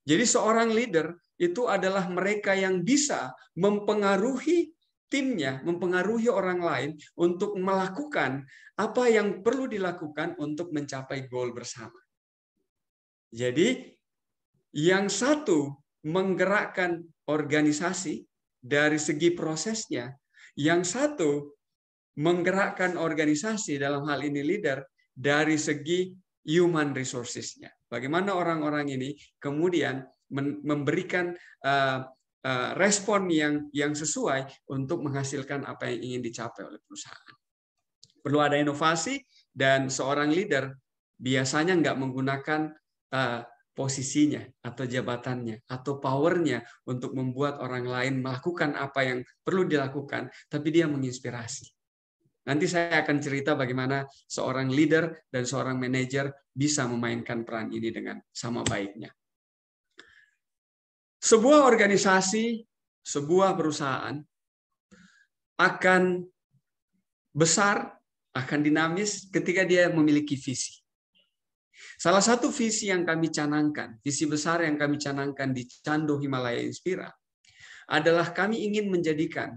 Speaker 2: Jadi seorang leader itu adalah mereka yang bisa mempengaruhi timnya, mempengaruhi orang lain untuk melakukan apa yang perlu dilakukan untuk mencapai goal bersama. Jadi yang satu menggerakkan organisasi dari segi prosesnya, yang satu menggerakkan organisasi dalam hal ini leader dari segi human resources-nya. Bagaimana orang-orang ini kemudian memberikan respon yang sesuai untuk menghasilkan apa yang ingin dicapai oleh perusahaan. Perlu ada inovasi dan seorang leader biasanya nggak menggunakan posisinya atau jabatannya atau powernya untuk membuat orang lain melakukan apa yang perlu dilakukan, tapi dia menginspirasi. Nanti saya akan cerita bagaimana seorang leader dan seorang manajer bisa memainkan peran ini dengan sama baiknya. Sebuah organisasi, sebuah perusahaan akan besar, akan dinamis ketika dia memiliki visi. Salah satu visi yang kami canangkan, visi besar yang kami canangkan di Cando Himalaya Inspira, adalah kami ingin menjadikan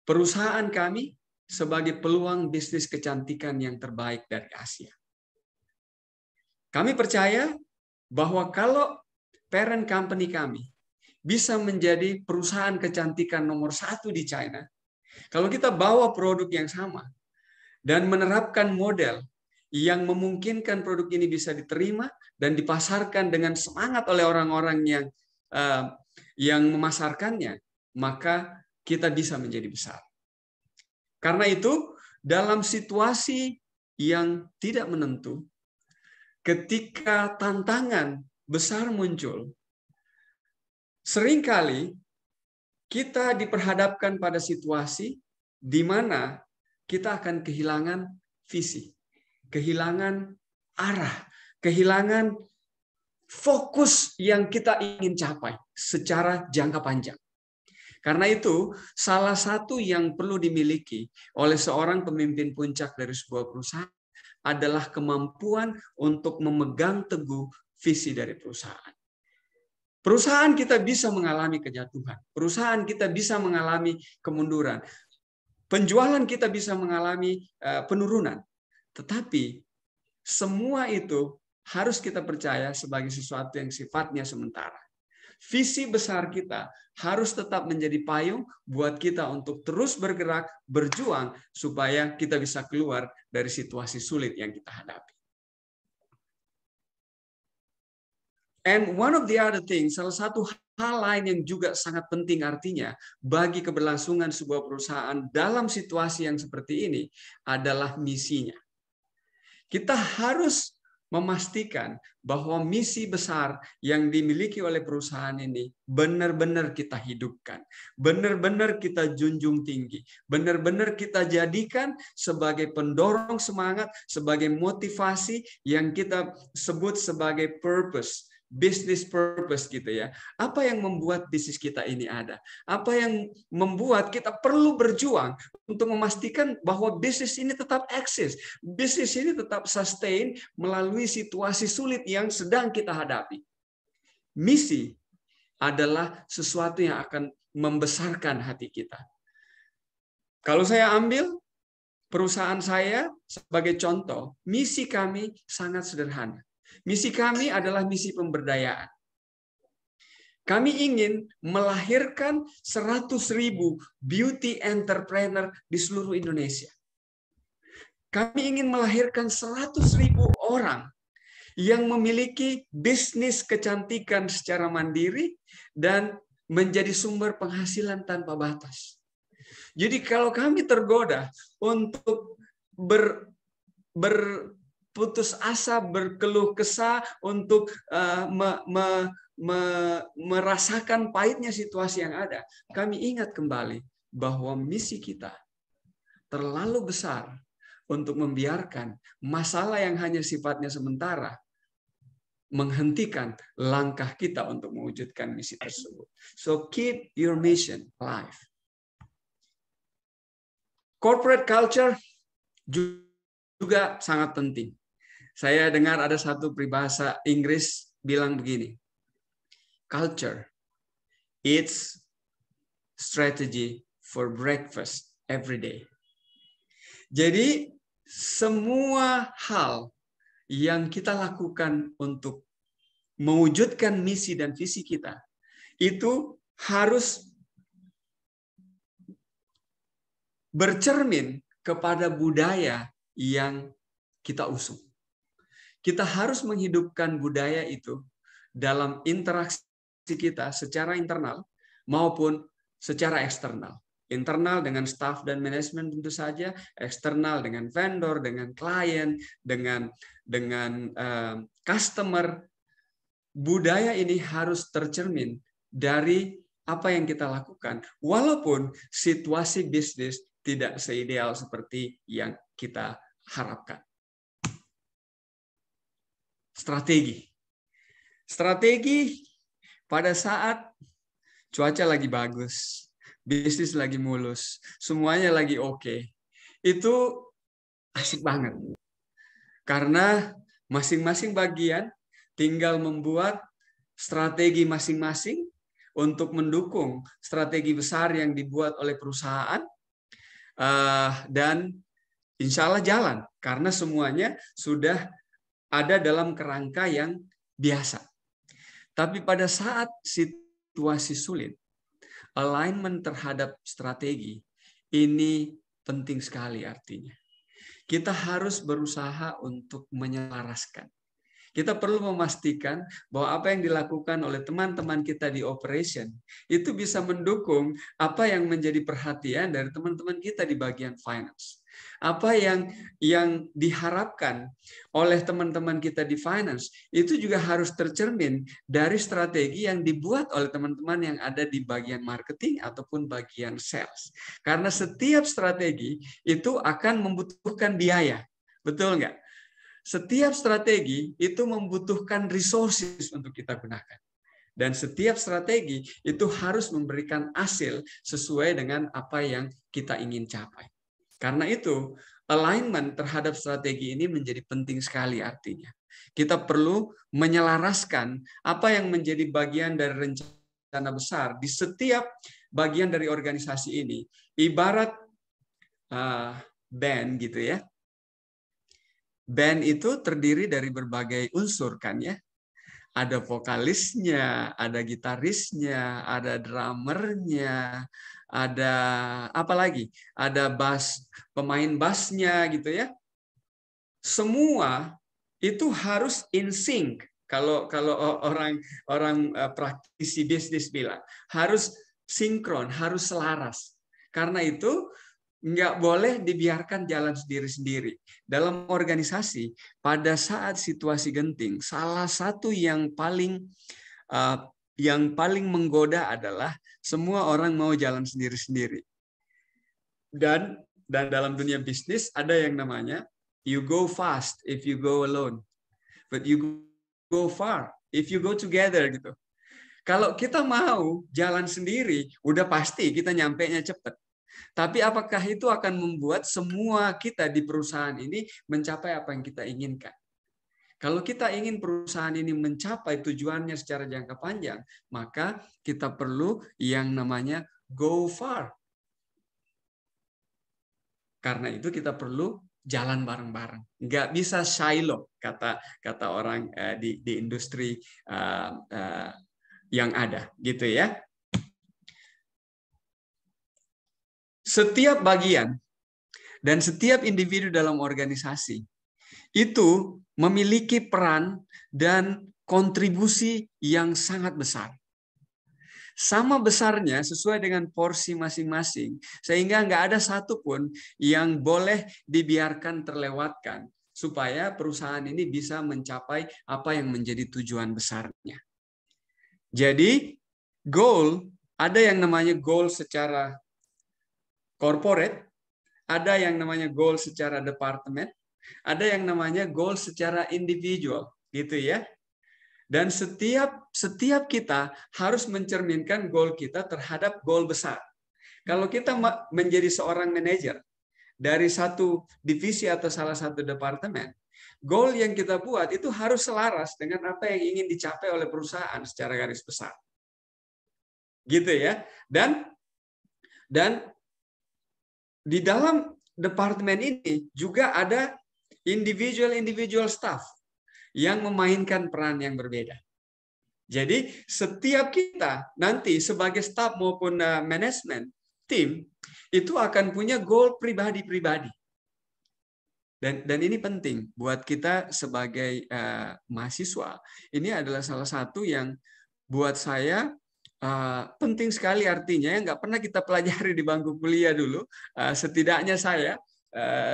Speaker 2: perusahaan kami sebagai peluang bisnis kecantikan yang terbaik dari Asia. Kami percaya bahwa kalau parent company kami bisa menjadi perusahaan kecantikan nomor 1 di China, kalau kita bawa produk yang sama dan menerapkan model yang memungkinkan produk ini bisa diterima dan dipasarkan dengan semangat oleh orang-orang yang memasarkannya, maka kita bisa menjadi besar. Karena itu, dalam situasi yang tidak menentu, ketika tantangan besar muncul, seringkali kita diperhadapkan pada situasi di mana kita akan kehilangan visi, kehilangan arah, kehilangan fokus yang kita ingin capai secara jangka panjang. Karena itu, salah satu yang perlu dimiliki oleh seorang pemimpin puncak dari sebuah perusahaan adalah kemampuan untuk memegang teguh visi dari perusahaan. Perusahaan kita bisa mengalami kejatuhan, perusahaan kita bisa mengalami kemunduran, penjualan kita bisa mengalami penurunan. Tetapi semua itu harus kita percaya sebagai sesuatu yang sifatnya sementara. Visi besar kita harus tetap menjadi payung buat kita untuk terus bergerak, berjuang, supaya kita bisa keluar dari situasi sulit yang kita hadapi. And one of the other things, salah satu hal lain yang juga sangat penting artinya bagi keberlangsungan sebuah perusahaan dalam situasi yang seperti ini adalah misinya. Kita harus memastikan bahwa misi besar yang dimiliki oleh perusahaan ini benar-benar kita hidupkan, benar-benar kita junjung tinggi, benar-benar kita jadikan sebagai pendorong semangat, sebagai motivasi yang kita sebut sebagai purpose, business purpose gitu ya. Apa yang membuat bisnis kita ini ada? Apa yang membuat kita perlu berjuang untuk memastikan bahwa bisnis ini tetap eksis, bisnis ini tetap sustain melalui situasi sulit yang sedang kita hadapi. Misi adalah sesuatu yang akan membesarkan hati kita. Kalau saya ambil perusahaan saya sebagai contoh, misi kami sangat sederhana. Misi kami adalah misi pemberdayaan. Kami ingin melahirkan 100.000 beauty entrepreneur di seluruh Indonesia. Kami ingin melahirkan 100.000 orang yang memiliki bisnis kecantikan secara mandiri dan menjadi sumber penghasilan tanpa batas. Jadi kalau kami tergoda untuk putus asa, berkeluh kesah, untuk merasakan pahitnya situasi yang ada, kami ingat kembali bahwa misi kita terlalu besar untuk membiarkan masalah yang hanya sifatnya sementara menghentikan langkah kita untuk mewujudkan misi tersebut. So keep your mission alive. Corporate culture juga sangat penting. Saya dengar ada satu peribahasa Inggris bilang begini, culture, it's strategy for breakfast every day. Jadi semua hal yang kita lakukan untuk mewujudkan misi dan visi kita, itu harus bercermin kepada budaya yang kita usung. Kita harus menghidupkan budaya itu dalam interaksi kita secara internal maupun secara eksternal. Internal dengan staff dan manajemen tentu saja, eksternal dengan vendor, dengan klien, dengan customer. Budaya ini harus tercermin dari apa yang kita lakukan, walaupun situasi bisnis tidak seideal seperti yang kita harapkan. Strategi pada saat cuaca lagi bagus, bisnis lagi mulus, semuanya lagi oke, itu asik banget. Karena masing-masing bagian tinggal membuat strategi masing-masing untuk mendukung strategi besar yang dibuat oleh perusahaan, dan insya Allah jalan, karena semuanya sudah ada dalam kerangka yang biasa. Tapi pada saat situasi sulit, alignment terhadap strategi ini penting sekali artinya. Kita harus berusaha untuk menyelaraskan. Kita perlu memastikan bahwa apa yang dilakukan oleh teman-teman kita di operation itu bisa mendukung apa yang menjadi perhatian dari teman-teman kita di bagian finance. Apa yang diharapkan oleh teman-teman kita di finance itu juga harus tercermin dari strategi yang dibuat oleh teman-teman yang ada di bagian marketing ataupun bagian sales. Karena setiap strategi itu akan membutuhkan biaya. Betul nggak? Setiap strategi itu membutuhkan resources untuk kita gunakan. Dan setiap strategi itu harus memberikan hasil sesuai dengan apa yang kita ingin capai. Karena itu, alignment terhadap strategi ini menjadi penting sekali artinya. Kita perlu menyelaraskan apa yang menjadi bagian dari rencana besar di setiap bagian dari organisasi ini. Ibarat band gitu ya. Band itu terdiri dari berbagai unsur kan ya. Ada vokalisnya, ada gitarisnya, ada drummernya, ada apa lagi? Ada bass, pemain bassnya gitu ya. Semua itu harus in sync. Kalau orang praktisi bisnis bilang, harus sinkron, harus selaras. Karena itu nggak boleh dibiarkan jalan sendiri-sendiri. Dalam organisasi, pada saat situasi genting, salah satu yang paling menggoda adalah semua orang mau jalan sendiri-sendiri. Dan dalam dunia bisnis ada yang namanya you go fast if you go alone, but you go far if you go together gitu. Kalau kita mau jalan sendiri, udah pasti kita nyampenya cepat. Tapi apakah itu akan membuat semua kita di perusahaan ini mencapai apa yang kita inginkan? Kalau kita ingin perusahaan ini mencapai tujuannya secara jangka panjang, maka kita perlu yang namanya go far. Karena itu kita perlu jalan bareng-bareng. Nggak bisa silo, kata orang di industri yang ada, gitu ya. Setiap bagian dan setiap individu dalam organisasi itu memiliki peran dan kontribusi yang sangat besar. Sama besarnya sesuai dengan porsi masing-masing, sehingga nggak ada satupun yang boleh dibiarkan terlewatkan supaya perusahaan ini bisa mencapai apa yang menjadi tujuan besarnya. Jadi goal, ada yang namanya goal secara corporate, ada yang namanya goal secara departemen, ada yang namanya goal secara individual, gitu ya. Dan setiap kita harus mencerminkan goal kita terhadap goal besar. Kalau kita menjadi seorang manajer dari satu divisi atau salah satu departemen, goal yang kita buat itu harus selaras dengan apa yang ingin dicapai oleh perusahaan secara garis besar. Gitu ya. Dan di dalam departemen ini juga ada individual staff yang memainkan peran yang berbeda. Jadi setiap kita nanti sebagai staff maupun manajemen tim itu akan punya goal pribadi-pribadi. Dan ini penting buat kita sebagai mahasiswa. Ini adalah salah satu yang buat saya penting sekali, artinya yang nggak pernah kita pelajari di bangku kuliah dulu. Setidaknya saya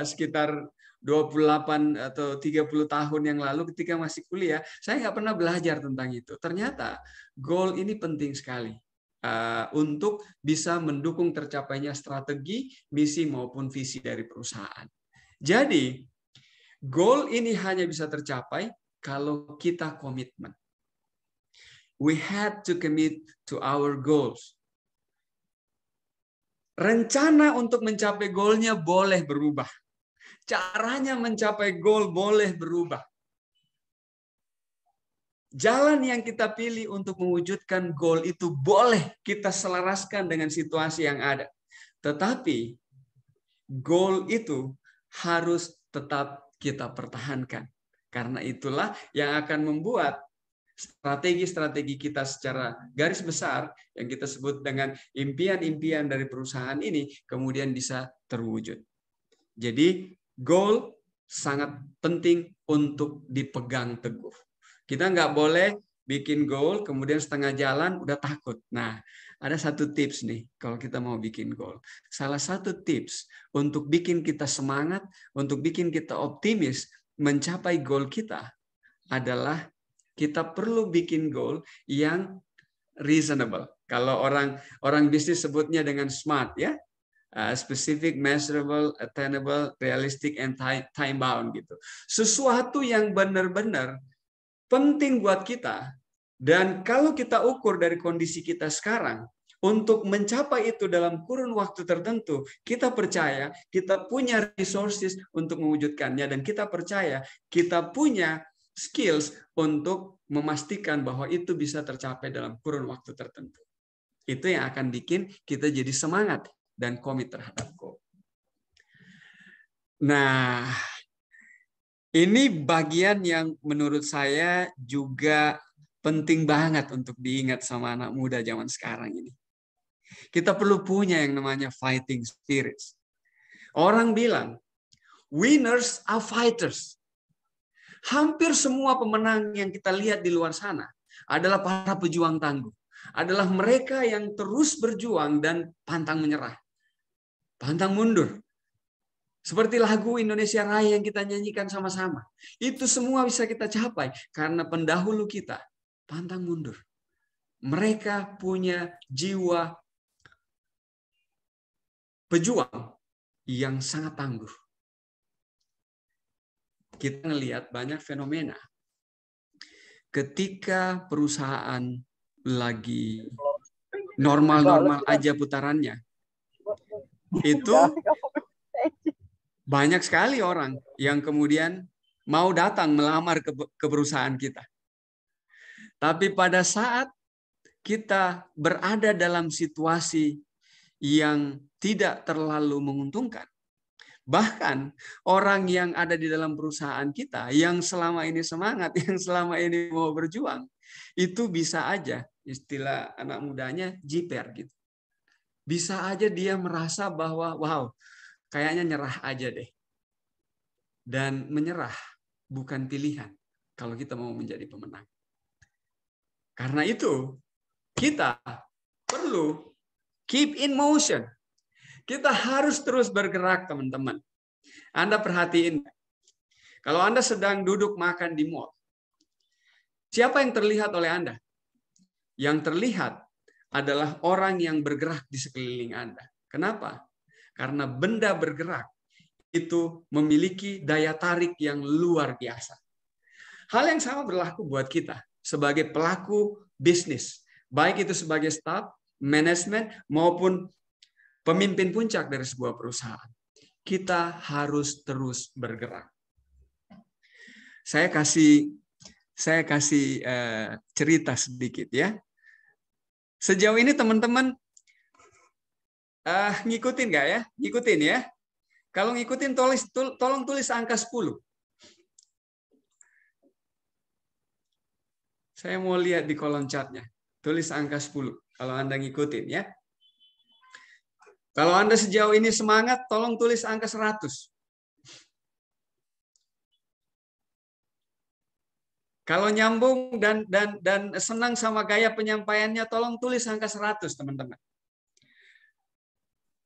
Speaker 2: sekitar 28 atau 30 tahun yang lalu ketika masih kuliah, saya nggak pernah belajar tentang itu. Ternyata goal ini penting sekali untuk bisa mendukung tercapainya strategi, misi maupun visi dari perusahaan. Jadi, goal ini hanya bisa tercapai kalau kita komitmen. We had to commit to our goals. Rencana untuk mencapai goalnya boleh berubah. Caranya mencapai goal boleh berubah. Jalan yang kita pilih untuk mewujudkan goal itu boleh kita selaraskan dengan situasi yang ada. Tetapi goal itu harus tetap kita pertahankan. Karena itulah yang akan membuat strategi-strategi kita secara garis besar yang kita sebut dengan impian-impian dari perusahaan ini kemudian bisa terwujud. Jadi goal sangat penting untuk dipegang teguh. Kita nggak boleh bikin goal kemudian setengah jalan udah takut. Nah, ada satu tips nih kalau kita mau bikin goal. Salah satu tips untuk bikin kita semangat, untuk bikin kita optimis mencapai goal kita adalah kita perlu bikin goal yang reasonable. Kalau orang bisnis sebutnya dengan SMART ya. Specific, measurable, attainable, realistic, and time bound gitu. Sesuatu yang benar-benar penting buat kita, dan kalau kita ukur dari kondisi kita sekarang, untuk mencapai itu dalam kurun waktu tertentu, kita percaya kita punya resources untuk mewujudkannya, dan kita percaya kita punya skills untuk memastikan bahwa itu bisa tercapai dalam kurun waktu tertentu. Itu yang akan bikin kita jadi semangat dan komit terhadap goal. Nah, ini bagian yang menurut saya juga penting banget untuk diingat sama anak muda zaman sekarang ini. Kita perlu punya yang namanya fighting spirits. Orang bilang, winners are fighters. Hampir semua pemenang yang kita lihat di luar sana adalah para pejuang tangguh. Adalah mereka yang terus berjuang dan pantang menyerah. Pantang mundur. Seperti lagu Indonesia Raya yang kita nyanyikan sama-sama. Itu semua bisa kita capai karena pendahulu kita pantang mundur. Mereka punya jiwa pejuang yang sangat tangguh. Kita melihat banyak fenomena. Ketika perusahaan lagi normal-normal aja putarannya, itu banyak sekali orang yang kemudian mau datang melamar ke perusahaan kita. Tapi pada saat kita berada dalam situasi yang tidak terlalu menguntungkan, bahkan orang yang ada di dalam perusahaan kita, yang selama ini semangat, yang selama ini mau berjuang, itu bisa aja, istilah anak mudanya, jiper gitu. Bisa aja dia merasa bahwa, wow, kayaknya nyerah aja deh. Dan menyerah bukan pilihan kalau kita mau menjadi pemenang. Karena itu, kita perlu keep in motion. Kita harus terus bergerak, teman-teman. Anda perhatiin, kalau Anda sedang duduk makan di mall, siapa yang terlihat oleh Anda? Yang terlihat adalah orang yang bergerak di sekeliling Anda. Kenapa? Karena benda bergerak itu memiliki daya tarik yang luar biasa. Hal yang sama berlaku buat kita sebagai pelaku bisnis, baik itu sebagai staf, manajemen, maupun pemimpin puncak dari sebuah perusahaan. kita harus terus bergerak. Saya kasih cerita sedikit ya. Sejauh ini teman-teman ngikutin nggak ya? Ngikutin ya. Kalau ngikutin tolong tulis angka 10. Saya mau lihat di kolom chatnya. Tulis angka 10 kalau Anda ngikutin ya. Kalau Anda sejauh ini semangat, tolong tulis angka 100. Kalau nyambung dan senang sama gaya penyampaiannya, tolong tulis angka 100, teman-teman.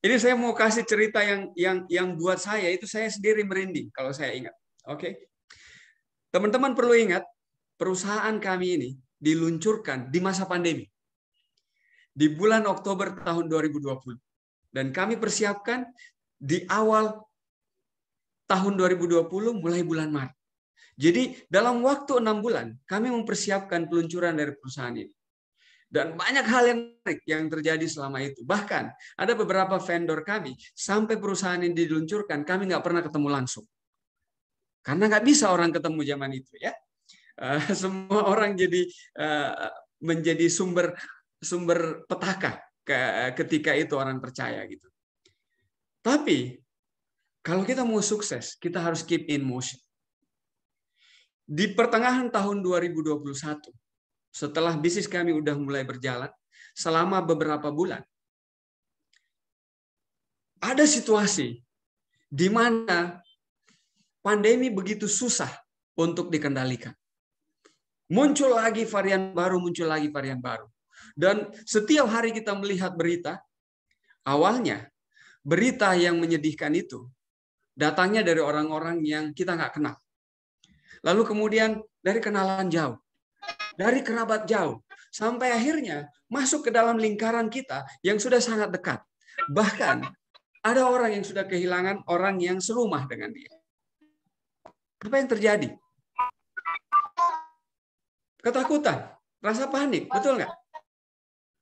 Speaker 2: Ini saya mau kasih cerita yang buat saya itu saya sendiri merinding kalau saya ingat. Oke. Teman-teman perlu ingat, perusahaan kami ini diluncurkan di masa pandemi. Di bulan Oktober tahun 2020. Dan kami persiapkan di awal tahun 2020 mulai bulan Maret. Jadi dalam waktu 6 bulan kami mempersiapkan peluncuran dari perusahaan ini. Dan banyak hal yang menarik yang terjadi selama itu. Bahkan ada beberapa vendor kami sampai perusahaan ini diluncurkan kami nggak pernah ketemu langsung. Karena nggak bisa orang ketemu zaman itu ya. Semua orang jadi menjadi sumber petaka ketika itu orang percaya gitu. Tapi kalau kita mau sukses kita harus keep in motion. Di pertengahan tahun 2021, setelah bisnis kami udah mulai berjalan, selama beberapa bulan, ada situasi di mana pandemi begitu susah untuk dikendalikan. Muncul lagi varian baru. Dan setiap hari kita melihat berita, awalnya berita yang menyedihkan itu datangnya dari orang-orang yang kita nggak kenal. Lalu kemudian dari kenalan jauh, dari kerabat jauh, sampai akhirnya masuk ke dalam lingkaran kita yang sudah sangat dekat. Bahkan ada orang yang sudah kehilangan orang yang serumah dengan dia. Apa yang terjadi? Ketakutan, rasa panik, betul nggak?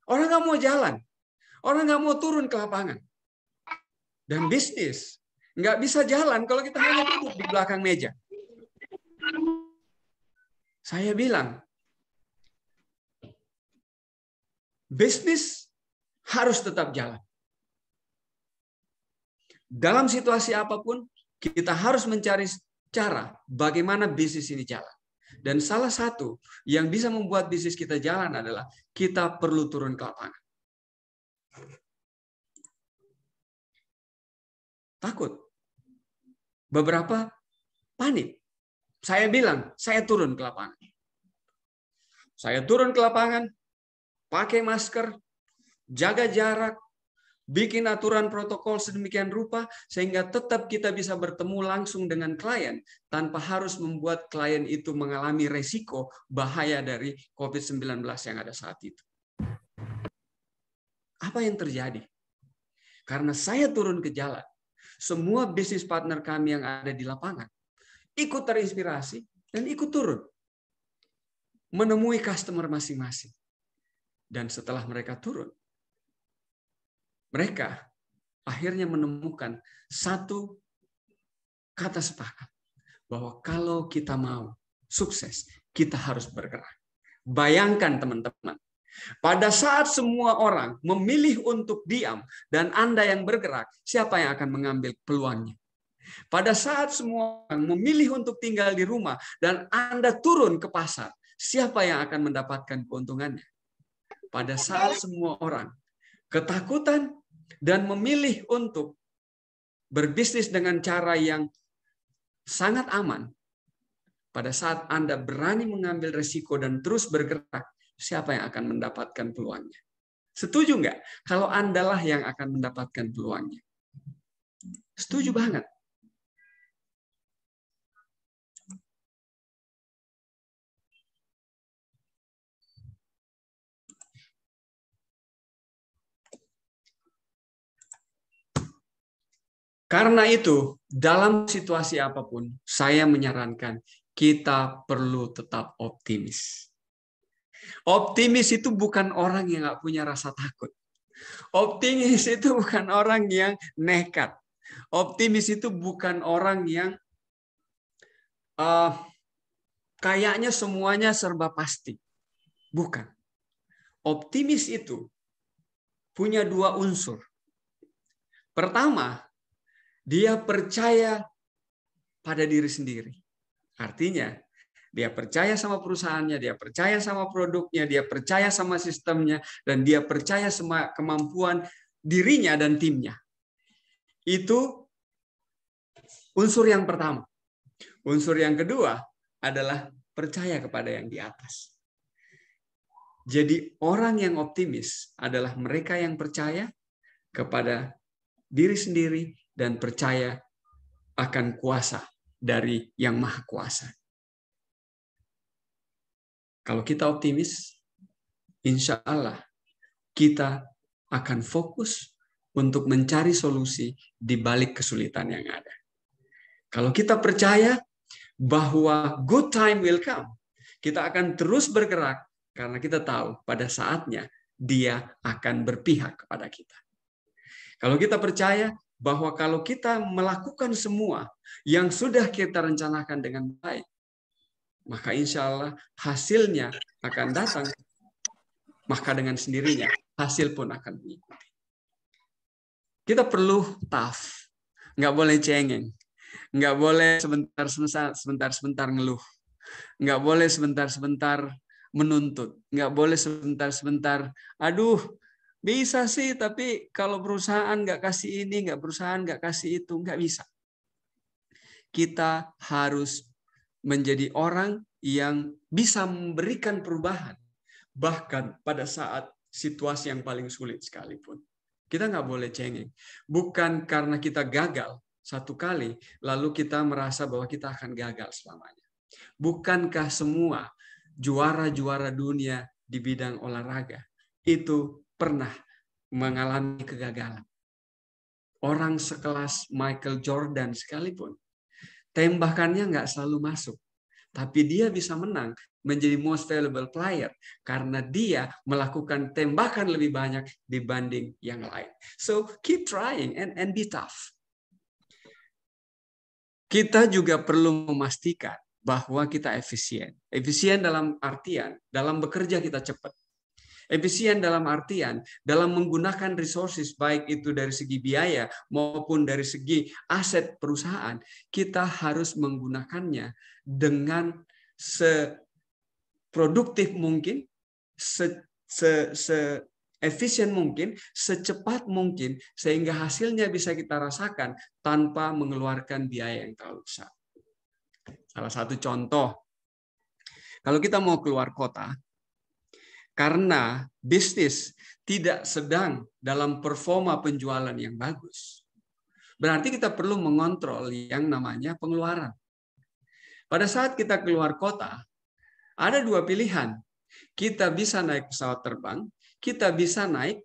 Speaker 2: Orang nggak mau jalan, orang nggak mau turun ke lapangan. Dan bisnis nggak bisa jalan kalau kita hanya duduk di belakang meja. Saya bilang, bisnis harus tetap jalan. Dalam situasi apapun, kita harus mencari cara bagaimana bisnis ini jalan. Dan salah satu yang bisa membuat bisnis kita jalan adalah kita perlu turun ke lapangan. Takut. Beberapa panik. Saya bilang, saya turun ke lapangan. Saya turun ke lapangan, pakai masker, jaga jarak, bikin aturan protokol sedemikian rupa, sehingga tetap kita bisa bertemu langsung dengan klien, tanpa harus membuat klien itu mengalami resiko bahaya dari COVID-19 yang ada saat itu. Apa yang terjadi? Karena saya turun ke jalan, semua bisnis partner kami yang ada di lapangan, ikut terinspirasi dan ikut turun. Menemui customer masing-masing. Dan setelah mereka turun, mereka akhirnya menemukan satu kata sepakat. Bahwa kalau kita mau sukses, kita harus bergerak. Bayangkan teman-teman, pada saat semua orang memilih untuk diam dan Anda yang bergerak, siapa yang akan mengambil peluangnya? Pada saat semua orang memilih untuk tinggal di rumah dan Anda turun ke pasar, siapa yang akan mendapatkan keuntungannya? Pada saat semua orang ketakutan dan memilih untuk berbisnis dengan cara yang sangat aman, pada saat Anda berani mengambil resiko dan terus bergerak, siapa yang akan mendapatkan peluangnya? Setuju nggak? Kalau Anda lah yang akan mendapatkan peluangnya. Setuju banget. Karena itu, dalam situasi apapun, saya menyarankan kita perlu tetap optimis. Optimis itu bukan orang yang nggak punya rasa takut. Optimis itu bukan orang yang nekat. Optimis itu bukan orang yang kayaknya semuanya serba pasti. Bukan. Optimis itu punya dua unsur. Pertama, dia percaya pada diri sendiri. Artinya, dia percaya sama perusahaannya, dia percaya sama produknya, dia percaya sama sistemnya, dan dia percaya sama kemampuan dirinya dan timnya. Itu unsur yang pertama. Unsur yang kedua adalah percaya kepada yang di atas. Jadi orang yang optimis adalah mereka yang percaya kepada diri sendiri dan percaya akan kuasa dari Yang Maha Kuasa. Kalau kita optimis, insya Allah kita akan fokus untuk mencari solusi di balik kesulitan yang ada. Kalau kita percaya bahwa good time will come, kita akan terus bergerak karena kita tahu pada saatnya Dia akan berpihak kepada kita. Kalau kita percaya bahwa kalau kita melakukan semua yang sudah kita rencanakan dengan baik, maka insya Allah hasilnya akan datang. Maka dengan sendirinya hasil pun akan mengikuti. Kita perlu tough, nggak boleh cengeng, nggak boleh sebentar ngeluh, nggak boleh sebentar menuntut, nggak boleh sebentar. Aduh, bisa sih, tapi kalau perusahaan nggak kasih ini, perusahaan nggak kasih itu, nggak bisa. Kita harus menjadi orang yang bisa memberikan perubahan, bahkan pada saat situasi yang paling sulit sekalipun. Kita nggak boleh cengeng. Bukan karena kita gagal satu kali, lalu kita merasa bahwa kita akan gagal selamanya. Bukankah semua juara-juara dunia di bidang olahraga itu pernah mengalami kegagalan? Orang sekelas Michael Jordan sekalipun, tembakannya nggak selalu masuk. Tapi dia bisa menang menjadi most valuable player karena dia melakukan tembakan lebih banyak dibanding yang lain. So keep trying and be tough. Kita juga perlu memastikan bahwa kita efisien. Efisien dalam artian dalam bekerja kita cepat. Efisien dalam artian dalam menggunakan resources, baik itu dari segi biaya maupun dari segi aset perusahaan, kita harus menggunakannya dengan seproduktif mungkin, se-efisien mungkin, secepat mungkin, sehingga hasilnya bisa kita rasakan tanpa mengeluarkan biaya yang terlalu besar. Salah satu contoh, kalau kita mau keluar kota, karena bisnis tidak sedang dalam performa penjualan yang bagus, berarti kita perlu mengontrol yang namanya pengeluaran. Pada saat kita keluar kota, ada dua pilihan. Kita bisa naik pesawat terbang, kita bisa naik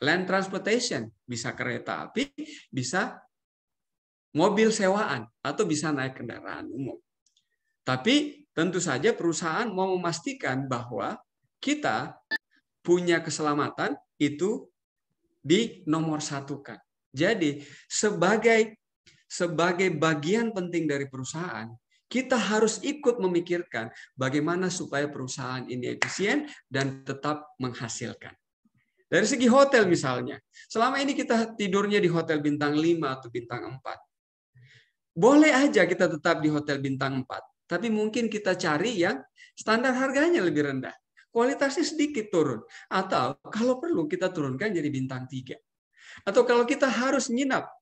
Speaker 2: land transportation, bisa kereta api, bisa mobil sewaan, atau bisa naik kendaraan umum. Tapi tentu saja perusahaan mau memastikan bahwa kita punya keselamatan itu di nomor satukan. Jadi sebagai bagian penting dari perusahaan, kita harus ikut memikirkan bagaimana supaya perusahaan ini efisien dan tetap menghasilkan. Dari segi hotel misalnya, selama ini kita tidurnya di hotel bintang 5 atau bintang 4. Boleh aja kita tetap di hotel bintang 4, tapi mungkin kita cari yang standar harganya lebih rendah. Kualitasnya sedikit turun. Atau kalau perlu kita turunkan jadi bintang 3. Atau kalau kita harus nginap.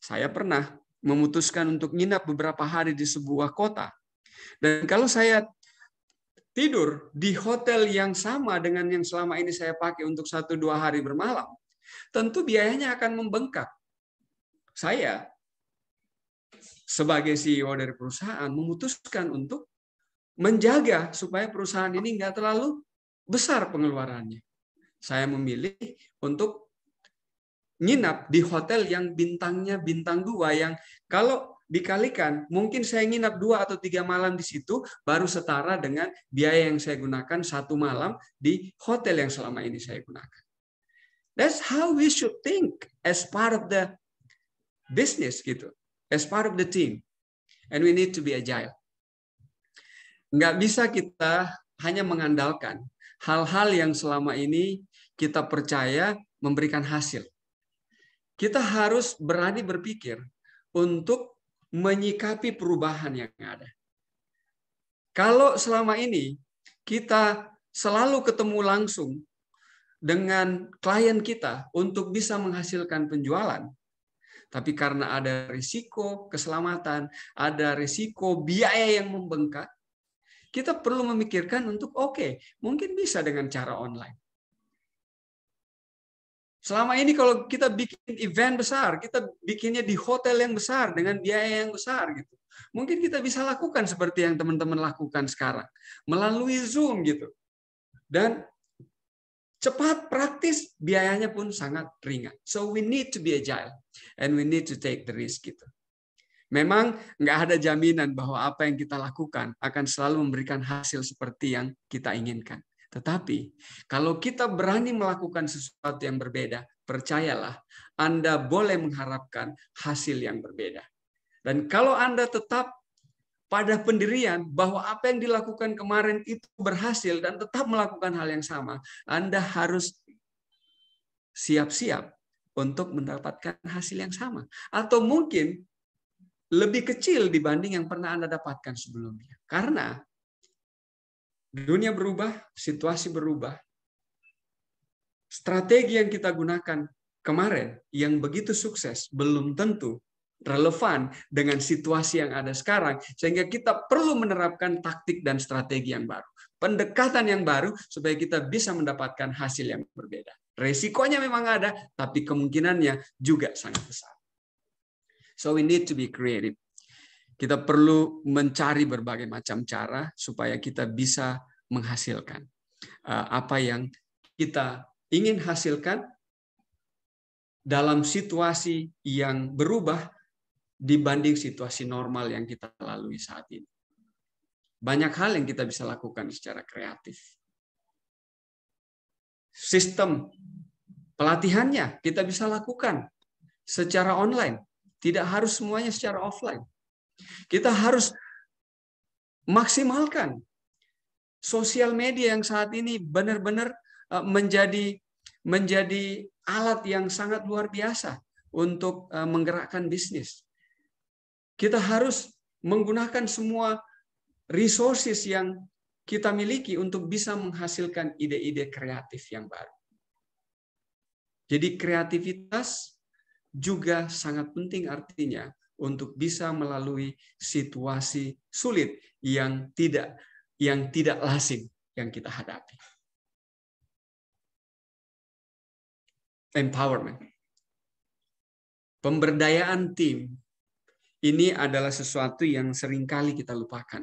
Speaker 2: Saya pernah memutuskan untuk nginap beberapa hari di sebuah kota. Dan kalau saya tidur di hotel yang sama dengan yang selama ini saya pakai untuk 1-2 hari bermalam, tentu biayanya akan membengkak. Saya sebagai CEO dari perusahaan memutuskan untuk menjaga supaya perusahaan ini nggak terlalu besar pengeluarannya. Saya memilih untuk nginap di hotel yang bintangnya bintang 2, yang kalau dikalikan mungkin saya nginap 2 atau 3 malam di situ baru setara dengan biaya yang saya gunakan 1 malam di hotel yang selama ini saya gunakan. That's how we should think as part of the business gitu, as part of the team, and we need to be agile. Nggak bisa kita hanya mengandalkan hal-hal yang selama ini kita percaya memberikan hasil. Kita harus berani berpikir untuk menyikapi perubahan yang ada. Kalau selama ini kita selalu ketemu langsung dengan klien kita untuk bisa menghasilkan penjualan, tapi karena ada risiko keselamatan, ada risiko biaya yang membengkak, kita perlu memikirkan untuk mungkin bisa dengan cara online. Selama ini kalau kita bikin event besar, kita bikinnya di hotel yang besar dengan biaya yang besar gitu. Mungkin kita bisa lakukan seperti yang teman-teman lakukan sekarang melalui Zoom gitu. Dan cepat, praktis, biayanya pun sangat ringan. So we need to be agile and we need to take the risk gitu. Memang nggak ada jaminan bahwa apa yang kita lakukan akan selalu memberikan hasil seperti yang kita inginkan. Tetapi kalau kita berani melakukan sesuatu yang berbeda, percayalah, Anda boleh mengharapkan hasil yang berbeda. Dan kalau Anda tetap pada pendirian bahwa apa yang dilakukan kemarin itu berhasil dan tetap melakukan hal yang sama, Anda harus siap-siap untuk mendapatkan hasil yang sama. Atau mungkin lebih kecil dibanding yang pernah Anda dapatkan sebelumnya. Karena dunia berubah, situasi berubah. Strategi yang kita gunakan kemarin yang begitu sukses belum tentu relevan dengan situasi yang ada sekarang, sehingga kita perlu menerapkan taktik dan strategi yang baru, pendekatan yang baru supaya kita bisa mendapatkan hasil yang berbeda. Resikonya memang ada, tapi kemungkinannya juga sangat besar. So we need to be creative. Kita perlu mencari berbagai macam cara supaya kita bisa menghasilkan apa yang kita ingin hasilkan dalam situasi yang berubah dibanding situasi normal yang kita lalui saat ini. Banyak hal yang kita bisa lakukan secara kreatif. Sistem pelatihannya kita bisa lakukan secara online. Tidak harus semuanya secara offline. Kita harus maksimalkan sosial media yang saat ini benar-benar menjadi alat yang sangat luar biasa untuk menggerakkan bisnis. Kita harus menggunakan semua resources yang kita miliki untuk bisa menghasilkan ide-ide kreatif yang baru. Jadi kreativitas juga sangat penting artinya untuk bisa melalui situasi sulit yang tidak lazim yang kita hadapi. Empowerment. Pemberdayaan tim ini adalah sesuatu yang seringkali kita lupakan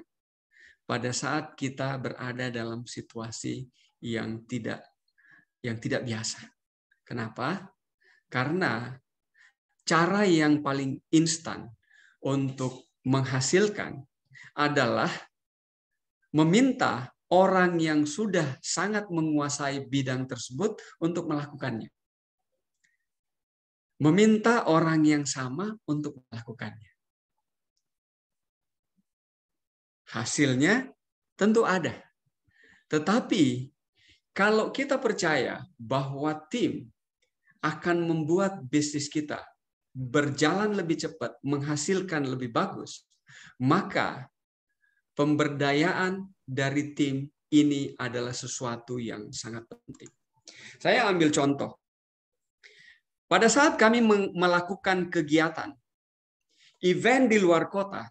Speaker 2: pada saat kita berada dalam situasi yang tidak biasa. Kenapa? Karena cara yang paling instan untuk menghasilkan adalah meminta orang yang sudah sangat menguasai bidang tersebut untuk melakukannya. Meminta orang yang sama untuk melakukannya. Hasilnya tentu ada. Tetapi kalau kita percaya bahwa tim akan membuat bisnis kita berjalan lebih cepat, menghasilkan lebih bagus, maka pemberdayaan dari tim ini adalah sesuatu yang sangat penting. Saya ambil contoh. Pada saat kami melakukan kegiatan, event di luar kota,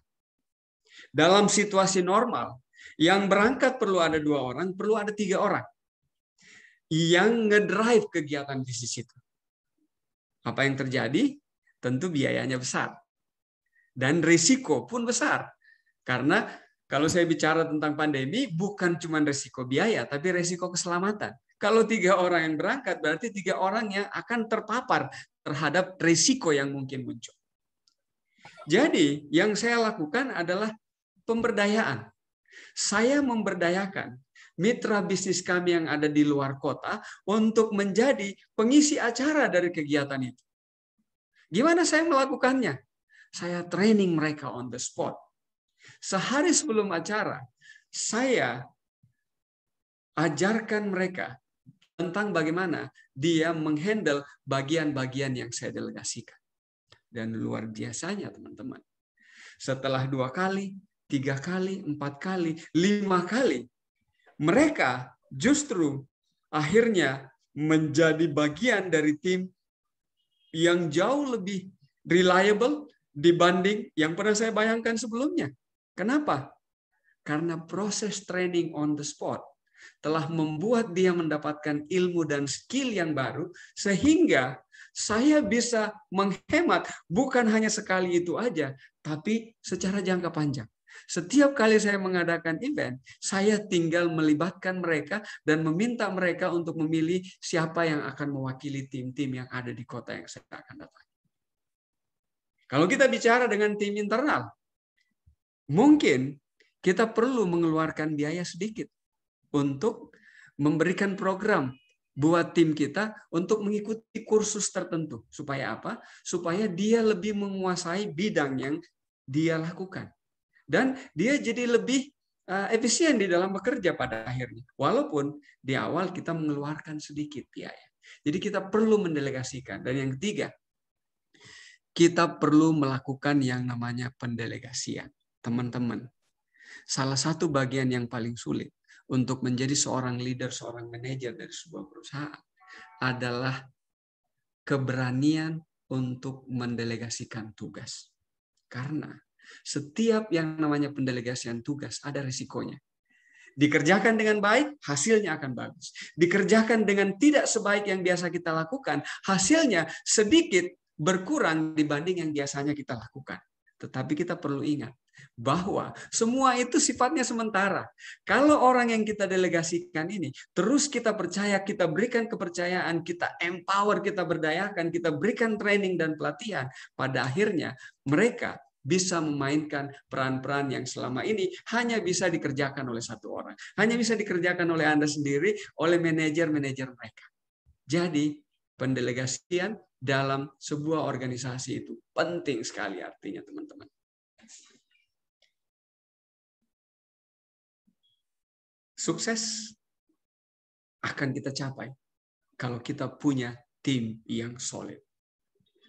Speaker 2: dalam situasi normal, yang berangkat perlu ada 2 orang, perlu ada 3 orang yang ngedrive kegiatan bisnis itu. Apa yang terjadi? Tentu biayanya besar. Dan risiko pun besar. Karena kalau saya bicara tentang pandemi, bukan cuma risiko biaya, tapi risiko keselamatan. Kalau 3 orang yang berangkat, berarti 3 orang yang akan terpapar terhadap risiko yang mungkin muncul. Jadi, yang saya lakukan adalah pemberdayaan. Saya memberdayakan mitra bisnis kami yang ada di luar kota untuk menjadi pengisi acara dari kegiatan itu. Gimana saya melakukannya? Saya training mereka on the spot. Sehari sebelum acara, saya ajarkan mereka tentang bagaimana dia menghandle bagian-bagian yang saya delegasikan. Dan luar biasanya teman-teman. Setelah 2 kali, 3 kali, 4 kali, 5 kali, mereka justru akhirnya menjadi bagian dari tim yang jauh lebih reliable dibanding yang pernah saya bayangkan sebelumnya. Kenapa? Karena proses training on the spot telah membuat dia mendapatkan ilmu dan skill yang baru, sehingga saya bisa menghemat bukan hanya sekali itu aja, tapi secara jangka panjang. Setiap kali saya mengadakan event, saya tinggal melibatkan mereka dan meminta mereka untuk memilih siapa yang akan mewakili tim-tim yang ada di kota yang saya akan datangi. Kalau kita bicara dengan tim internal, mungkin kita perlu mengeluarkan biaya sedikit untuk memberikan program buat tim kita untuk mengikuti kursus tertentu. Supaya apa? Supaya dia lebih menguasai bidang yang dia lakukan. Dan dia jadi lebih efisien di dalam bekerja pada akhirnya. Walaupun di awal kita mengeluarkan sedikit biaya. Jadi kita perlu mendelegasikan. Dan yang ketiga, kita perlu melakukan yang namanya pendelegasian. Teman-teman, salah satu bagian yang paling sulit untuk menjadi seorang leader, seorang manajer dari sebuah perusahaan adalah keberanian untuk mendelegasikan tugas. Karena setiap yang namanya pendelegasian tugas ada risikonya. Dikerjakan dengan baik, hasilnya akan bagus. Dikerjakan dengan tidak sebaik yang biasa kita lakukan, hasilnya sedikit berkurang dibanding yang biasanya kita lakukan. Tetapi kita perlu ingat bahwa semua itu sifatnya sementara. Kalau orang yang kita delegasikan ini, terus kita percaya, kita berikan kepercayaan, kita empower, kita berdayakan, kita berikan training dan pelatihan, pada akhirnya mereka bisa memainkan peran-peran yang selama ini hanya bisa dikerjakan oleh satu orang. Hanya bisa dikerjakan oleh Anda sendiri, oleh manajer-manajer mereka. Jadi, pendelegasian dalam sebuah organisasi itu penting sekali artinya, teman-teman. Sukses akan kita capai kalau kita punya tim yang solid.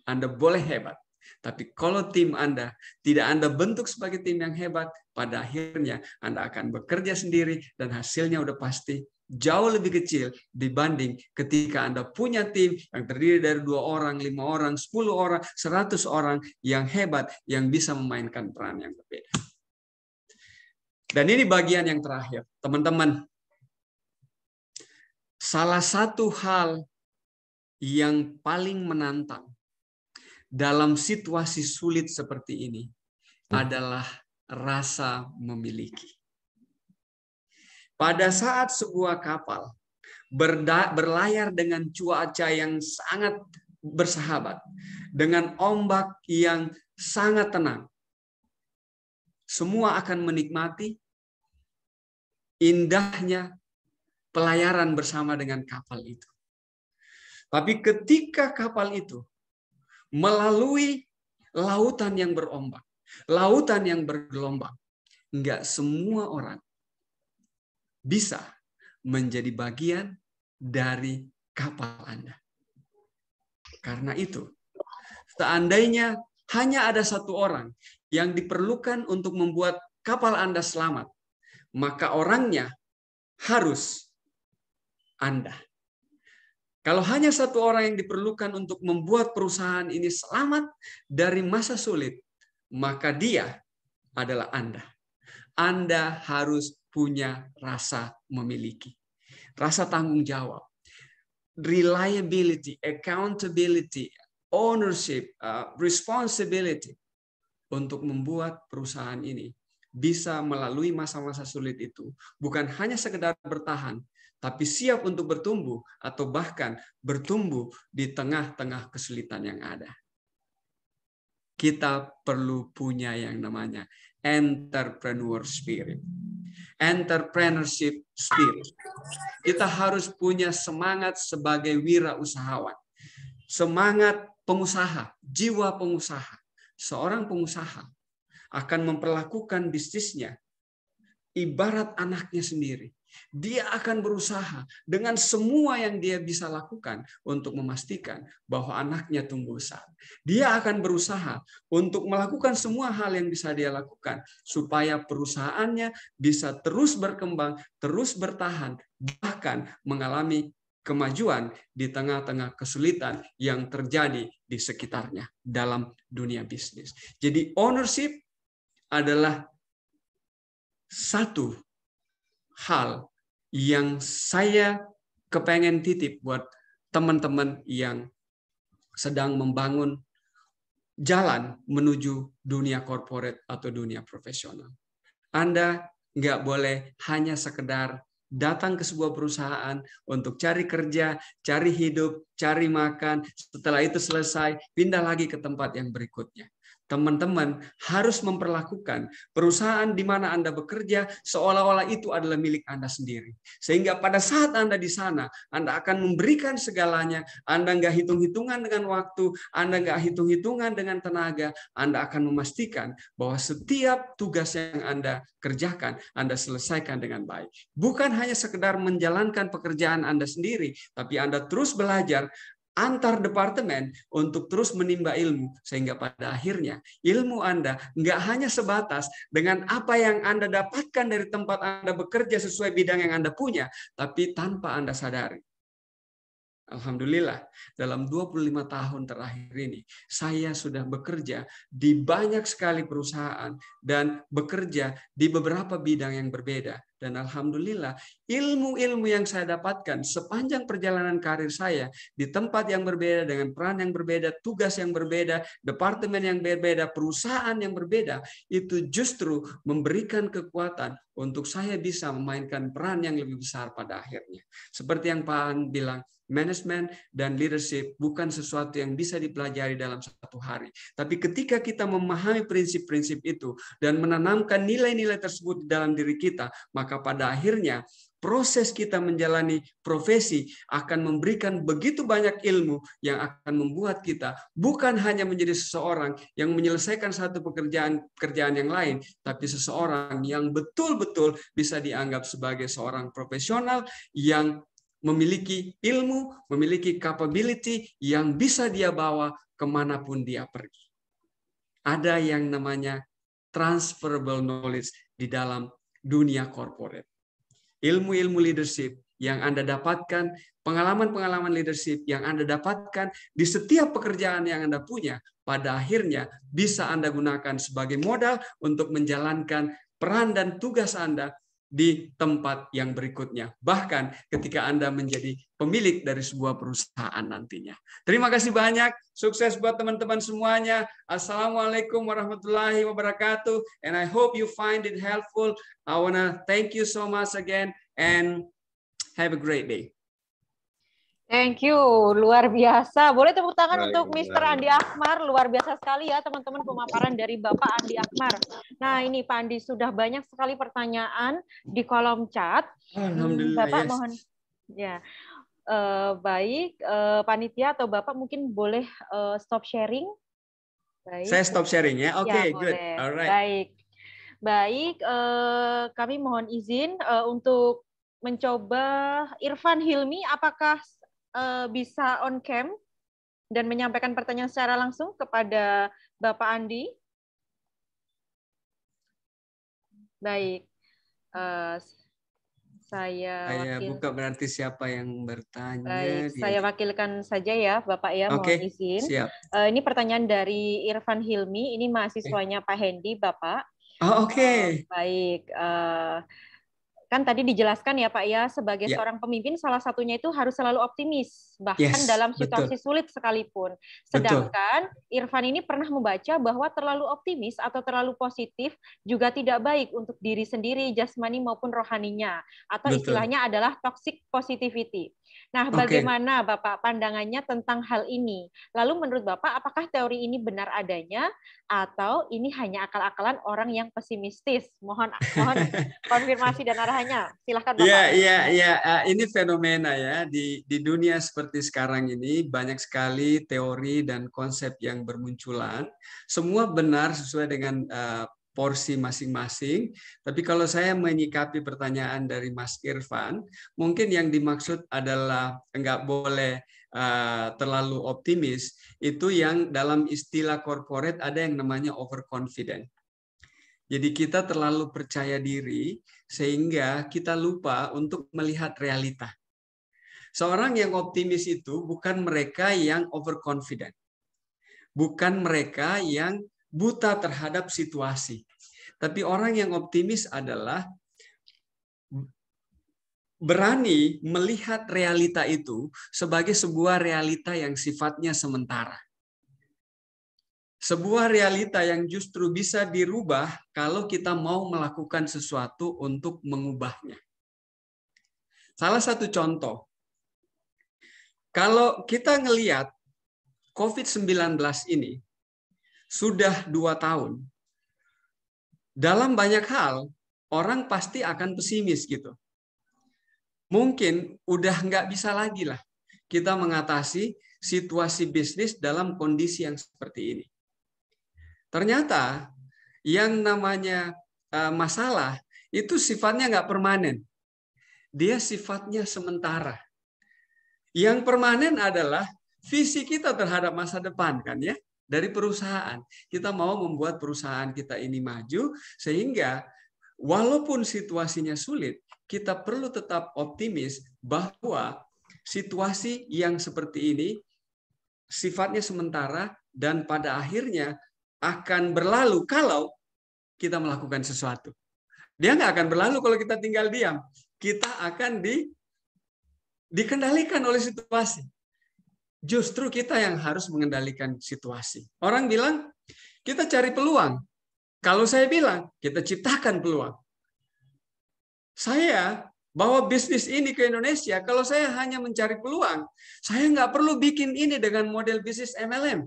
Speaker 2: Anda boleh hebat, tapi kalau tim Anda tidak Anda bentuk sebagai tim yang hebat, pada akhirnya Anda akan bekerja sendiri dan hasilnya udah pasti jauh lebih kecil dibanding ketika Anda punya tim yang terdiri dari 2 orang, 5 orang, 10 orang, 100 orang yang hebat, yang bisa memainkan peran yang berbeda. Dan ini bagian yang terakhir, teman-teman. Salah satu hal yang paling menantang dalam situasi sulit seperti ini adalah rasa memiliki. Pada saat sebuah kapal berlayar dengan cuaca yang sangat bersahabat, dengan ombak yang sangat tenang, semua akan menikmati indahnya pelayaran bersama dengan kapal itu. Tapi ketika kapal itu melalui lautan yang berombak, lautan yang bergelombang, enggak semua orang bisa menjadi bagian dari kapal Anda. Karena itu, seandainya hanya ada satu orang yang diperlukan untuk membuat kapal Anda selamat, maka orangnya harus Anda. Kalau hanya satu orang yang diperlukan untuk membuat perusahaan ini selamat dari masa sulit, maka dia adalah Anda. Anda harus punya rasa memiliki, rasa tanggung jawab, reliability, accountability, ownership, responsibility untuk membuat perusahaan ini bisa melalui masa-masa sulit itu, bukan hanya sekedar bertahan, tapi siap untuk bertumbuh atau bahkan bertumbuh di tengah-tengah kesulitan yang ada. Kita perlu punya yang namanya entrepreneur spirit. Entrepreneurship spirit. Kita harus punya semangat sebagai wirausahawan. semangat pengusaha, jiwa pengusaha. Seorang pengusaha akan memperlakukan bisnisnya ibarat anaknya sendiri. Dia akan berusaha dengan semua yang dia bisa lakukan untuk memastikan bahwa anaknya tumbuh besar. Dia akan berusaha untuk melakukan semua hal yang bisa dia lakukan supaya perusahaannya bisa terus berkembang, terus bertahan, bahkan mengalami kemajuan di tengah-tengah kesulitan yang terjadi di sekitarnya dalam dunia bisnis. Jadi ownership adalah satu hal yang saya kepengen titip buat teman-teman yang sedang membangun jalan menuju dunia korporat atau dunia profesional. Anda nggak boleh hanya sekedar datang ke sebuah perusahaan untuk cari kerja, cari hidup, cari makan. Setelah itu selesai, pindah lagi ke tempat yang berikutnya. Teman-teman harus memperlakukan perusahaan di mana Anda bekerja seolah-olah itu adalah milik Anda sendiri. Sehingga pada saat Anda di sana, Anda akan memberikan segalanya. Anda nggak hitung-hitungan dengan waktu, Anda nggak hitung-hitungan dengan tenaga. Anda akan memastikan bahwa setiap tugas yang Anda kerjakan, Anda selesaikan dengan baik. Bukan hanya sekedar menjalankan pekerjaan Anda sendiri, tapi Anda terus belajar antar departemen untuk terus menimba ilmu, sehingga pada akhirnya ilmu Anda nggak hanya sebatas dengan apa yang Anda dapatkan dari tempat Anda bekerja sesuai bidang yang Anda punya, tapi tanpa Anda sadari. Alhamdulillah, dalam 25 tahun terakhir ini, saya sudah bekerja di banyak sekali perusahaan dan bekerja di beberapa bidang yang berbeda. Dan alhamdulillah, ilmu-ilmu yang saya dapatkan sepanjang perjalanan karir saya di tempat yang berbeda, dengan peran yang berbeda, tugas yang berbeda, departemen yang berbeda, perusahaan yang berbeda, itu justru memberikan kekuatan untuk saya bisa memainkan peran yang lebih besar pada akhirnya. Seperti yang Pak An bilang, manajemen dan leadership bukan sesuatu yang bisa dipelajari dalam satu hari. Tapi ketika kita memahami prinsip-prinsip itu dan menanamkan nilai-nilai tersebut di dalam diri kita, maka pada akhirnya proses kita menjalani profesi akan memberikan begitu banyak ilmu yang akan membuat kita bukan hanya menjadi seseorang yang menyelesaikan satu pekerjaan yang lain, tapi seseorang yang betul-betul bisa dianggap sebagai seorang profesional yang memiliki ilmu, memiliki capability yang bisa dia bawa kemanapun dia pergi. Ada yang namanya transferable knowledge di dalam dunia corporate. Ilmu-ilmu leadership yang Anda dapatkan, pengalaman-pengalaman leadership yang Anda dapatkan di setiap pekerjaan yang Anda punya, pada akhirnya bisa Anda gunakan sebagai modal untuk menjalankan peran dan tugas Anda di tempat yang berikutnya. Bahkan ketika Anda menjadi pemilik dari sebuah perusahaan nantinya. Terima kasih banyak. Sukses buat teman-teman semuanya. Assalamualaikum warahmatullahi wabarakatuh. And I hope you find it helpful. I want to thank you so much again and have a great day.
Speaker 1: Thank you, luar biasa. Boleh tepuk tangan untuk Mr. Andi Akmar, luar biasa sekali ya teman-teman pemaparan dari Bapak Andi Akmar. Nah ini Pak Andi, sudah banyak sekali pertanyaan di kolom chat.
Speaker 2: Alhamdulillah.
Speaker 1: Bapak
Speaker 2: yes.
Speaker 1: mohon, ya baik, panitia atau Bapak mungkin boleh stop sharing. Baik.
Speaker 2: Saya stop sharing ya, oke,
Speaker 1: Ya,
Speaker 2: good,
Speaker 1: boleh.
Speaker 2: alright.
Speaker 1: Baik, kami mohon izin untuk mencoba Irfan Hilmi, apakah bisa on cam dan menyampaikan pertanyaan secara langsung kepada Bapak Andi. Baik, saya
Speaker 2: buka berarti siapa yang bertanya.
Speaker 1: Baik, saya wakilkan saja ya Bapak ya, mohon izin.
Speaker 2: Siap.
Speaker 1: Ini pertanyaan dari Irfan Hilmi, ini mahasiswanya Pak Hendy, Bapak. Baik, kan tadi dijelaskan ya Pak ya, sebagai seorang pemimpin salah satunya itu harus selalu optimis, bahkan dalam situasi sulit sekalipun. Sedangkan Irfan ini pernah membaca bahwa terlalu optimis atau terlalu positif juga tidak baik untuk diri sendiri, jasmani maupun rohaninya, atau istilahnya adalah toxic positivity. Nah,
Speaker 2: Oke.
Speaker 1: bagaimana Bapak pandangannya tentang hal ini? Lalu menurut Bapak, apakah teori ini benar adanya atau ini hanya akal-akalan orang yang pesimistis? Mohon konfirmasi dan arahannya. Silahkan
Speaker 2: Iya,
Speaker 1: Bapak.
Speaker 2: iya, iya. Ini fenomena ya di dunia seperti sekarang ini banyak sekali teori dan konsep yang bermunculan. Semua benar sesuai dengan porsi masing-masing. Tapi kalau saya menyikapi pertanyaan dari Mas Irfan, mungkin yang dimaksud adalah nggak boleh terlalu optimis. Itu yang dalam istilah corporate ada yang namanya overconfident. Jadi kita terlalu percaya diri sehingga kita lupa untuk melihat realita. Seorang yang optimis itu bukan mereka yang overconfident. Bukan mereka yang buta terhadap situasi. Tapi orang yang optimis adalah berani melihat realita itu sebagai sebuah realita yang sifatnya sementara. Sebuah realita yang justru bisa dirubah kalau kita mau melakukan sesuatu untuk mengubahnya. Salah satu contoh, kalau kita ngelihat COVID-19 ini sudah 2 tahun, dalam banyak hal orang pasti akan pesimis gitu. Mungkin udah nggak bisa lagi lah kita mengatasi situasi bisnis dalam kondisi yang seperti ini. Ternyata yang namanya masalah itu sifatnya nggak permanen. Dia sifatnya sementara. Yang permanen adalah visi kita terhadap masa depan kan ya. Dari perusahaan. Kita mau membuat perusahaan kita ini maju sehingga walaupun situasinya sulit, kita perlu tetap optimis bahwa situasi yang seperti ini sifatnya sementara dan pada akhirnya akan berlalu kalau kita melakukan sesuatu. Dia nggak akan berlalu kalau kita tinggal diam. Kita akan dikendalikan oleh situasi. Justru kita yang harus mengendalikan situasi. Orang bilang, kita cari peluang. Kalau saya bilang, kita ciptakan peluang. Saya bawa bisnis ini ke Indonesia, kalau saya hanya mencari peluang, saya nggak perlu bikin ini dengan model bisnis MLM.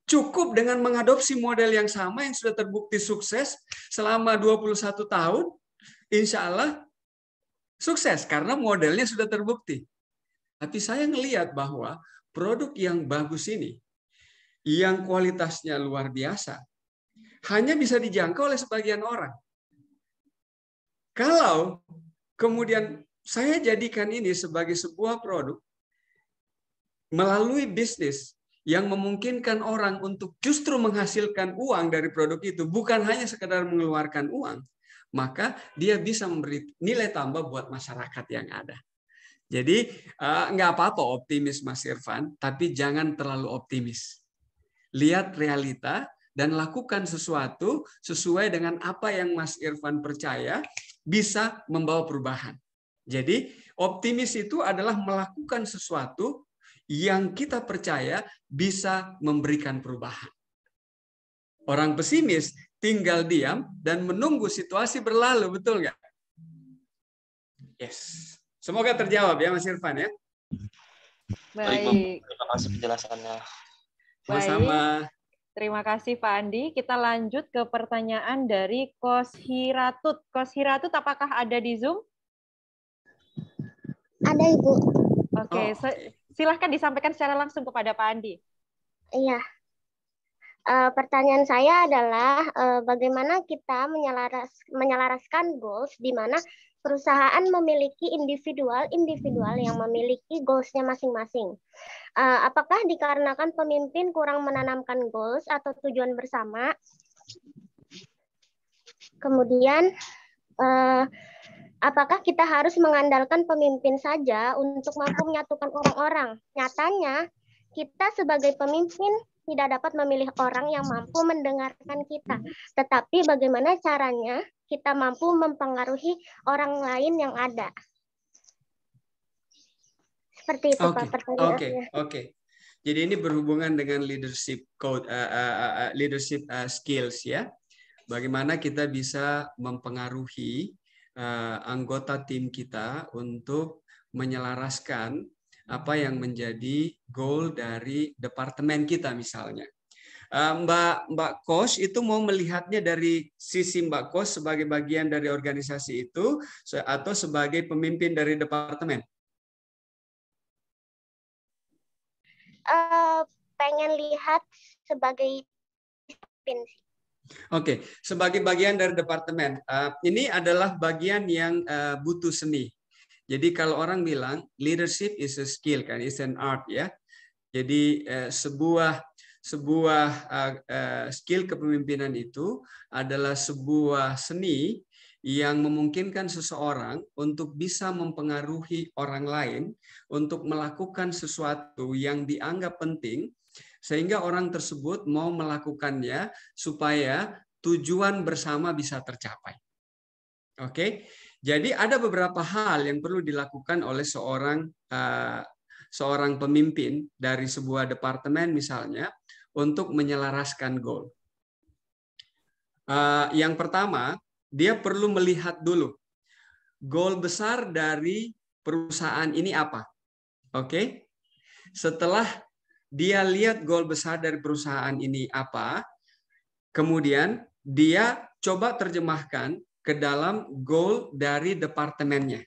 Speaker 2: Cukup dengan mengadopsi model yang sama yang sudah terbukti sukses selama 21 tahun, insya Allah sukses karena modelnya sudah terbukti. Tapi saya ngelihat bahwa produk yang bagus ini, yang kualitasnya luar biasa, hanya bisa dijangkau oleh sebagian orang. Kalau kemudian saya jadikan ini sebagai sebuah produk melalui bisnis yang memungkinkan orang untuk justru menghasilkan uang dari produk itu, bukan hanya sekedar mengeluarkan uang, maka dia bisa memberi nilai tambah buat masyarakat yang ada. Jadi nggak apa-apa optimis Mas Irfan, tapi jangan terlalu optimis. Lihat realita dan lakukan sesuatu sesuai dengan apa yang Mas Irfan percaya bisa membawa perubahan. Jadi optimis itu adalah melakukan sesuatu yang kita percaya bisa memberikan perubahan. Orang pesimis tinggal diam dan menunggu situasi berlalu, betul nggak? Yes. Semoga terjawab ya Mas Irfan ya.
Speaker 1: Baik.
Speaker 7: Terima kasih penjelasannya.
Speaker 2: Sama-sama.
Speaker 1: Terima kasih Pak Andi. Kita lanjut ke pertanyaan dari Kos Hiratut. Kos Hiratut, apakah ada di Zoom?
Speaker 8: Ada Ibu.
Speaker 1: Oke, silahkan disampaikan secara langsung kepada Pak Andi.
Speaker 8: Iya. Pertanyaan saya adalah bagaimana kita menyelaraskan goals di mana perusahaan memiliki individual yang memiliki goals-nya masing-masing. Apakah dikarenakan pemimpin kurang menanamkan goals atau tujuan bersama? Kemudian, apakah kita harus mengandalkan pemimpin saja untuk mampu menyatukan orang-orang? Nyatanya, kita sebagai pemimpin tidak dapat memilih orang yang mampu mendengarkan kita. Tetapi bagaimana caranya kita mampu mempengaruhi orang lain yang ada? Seperti itu Pak pertanyaannya.
Speaker 2: Oke. Jadi ini berhubungan dengan leadership skills ya. Bagaimana kita bisa mempengaruhi anggota tim kita untuk menyelaraskan apa yang menjadi goal dari departemen kita misalnya. Mbak Kos itu mau melihatnya dari sisi Mbak Kos sebagai bagian dari organisasi itu atau sebagai pemimpin dari departemen?
Speaker 8: Pengen lihat sebagai pemimpin.
Speaker 2: Oke, sebagai bagian dari departemen. Ini adalah bagian yang butuh seni. Jadi kalau orang bilang leadership is a skill, kan, is an art, ya. Jadi sebuah skill kepemimpinan itu adalah sebuah seni yang memungkinkan seseorang untuk bisa mempengaruhi orang lain untuk melakukan sesuatu yang dianggap penting, sehingga orang tersebut mau melakukannya supaya tujuan bersama bisa tercapai. Oke, jadi ada beberapa hal yang perlu dilakukan oleh seorang pemimpin dari sebuah departemen misalnya untuk menyelaraskan goal. Yang pertama, dia perlu melihat dulu goal besar dari perusahaan ini apa. Oke, setelah dia lihat goal besar dari perusahaan ini apa, kemudian dia coba terjemahkan ke dalam goal dari departemennya.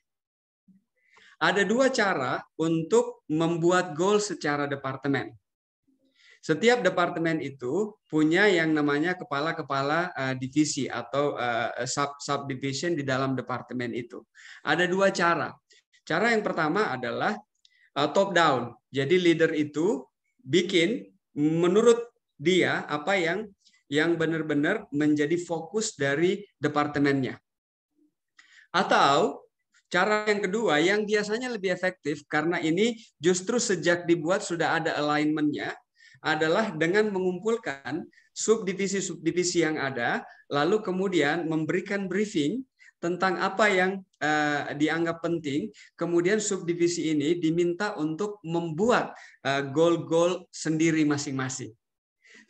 Speaker 2: Ada dua cara untuk membuat goal secara departemen. Setiap departemen itu punya yang namanya kepala-kepala divisi atau subdivision di dalam departemen itu. Ada dua cara. Cara yang pertama adalah top down. Jadi leader itu bikin menurut dia apa yang benar-benar menjadi fokus dari departemennya. Atau cara yang kedua yang biasanya lebih efektif, karena ini justru sejak dibuat sudah ada alignment-nya, adalah dengan mengumpulkan subdivisi-subdivisi yang ada, lalu kemudian memberikan briefing tentang apa yang dianggap penting, kemudian subdivisi ini diminta untuk membuat goal-goal sendiri masing-masing.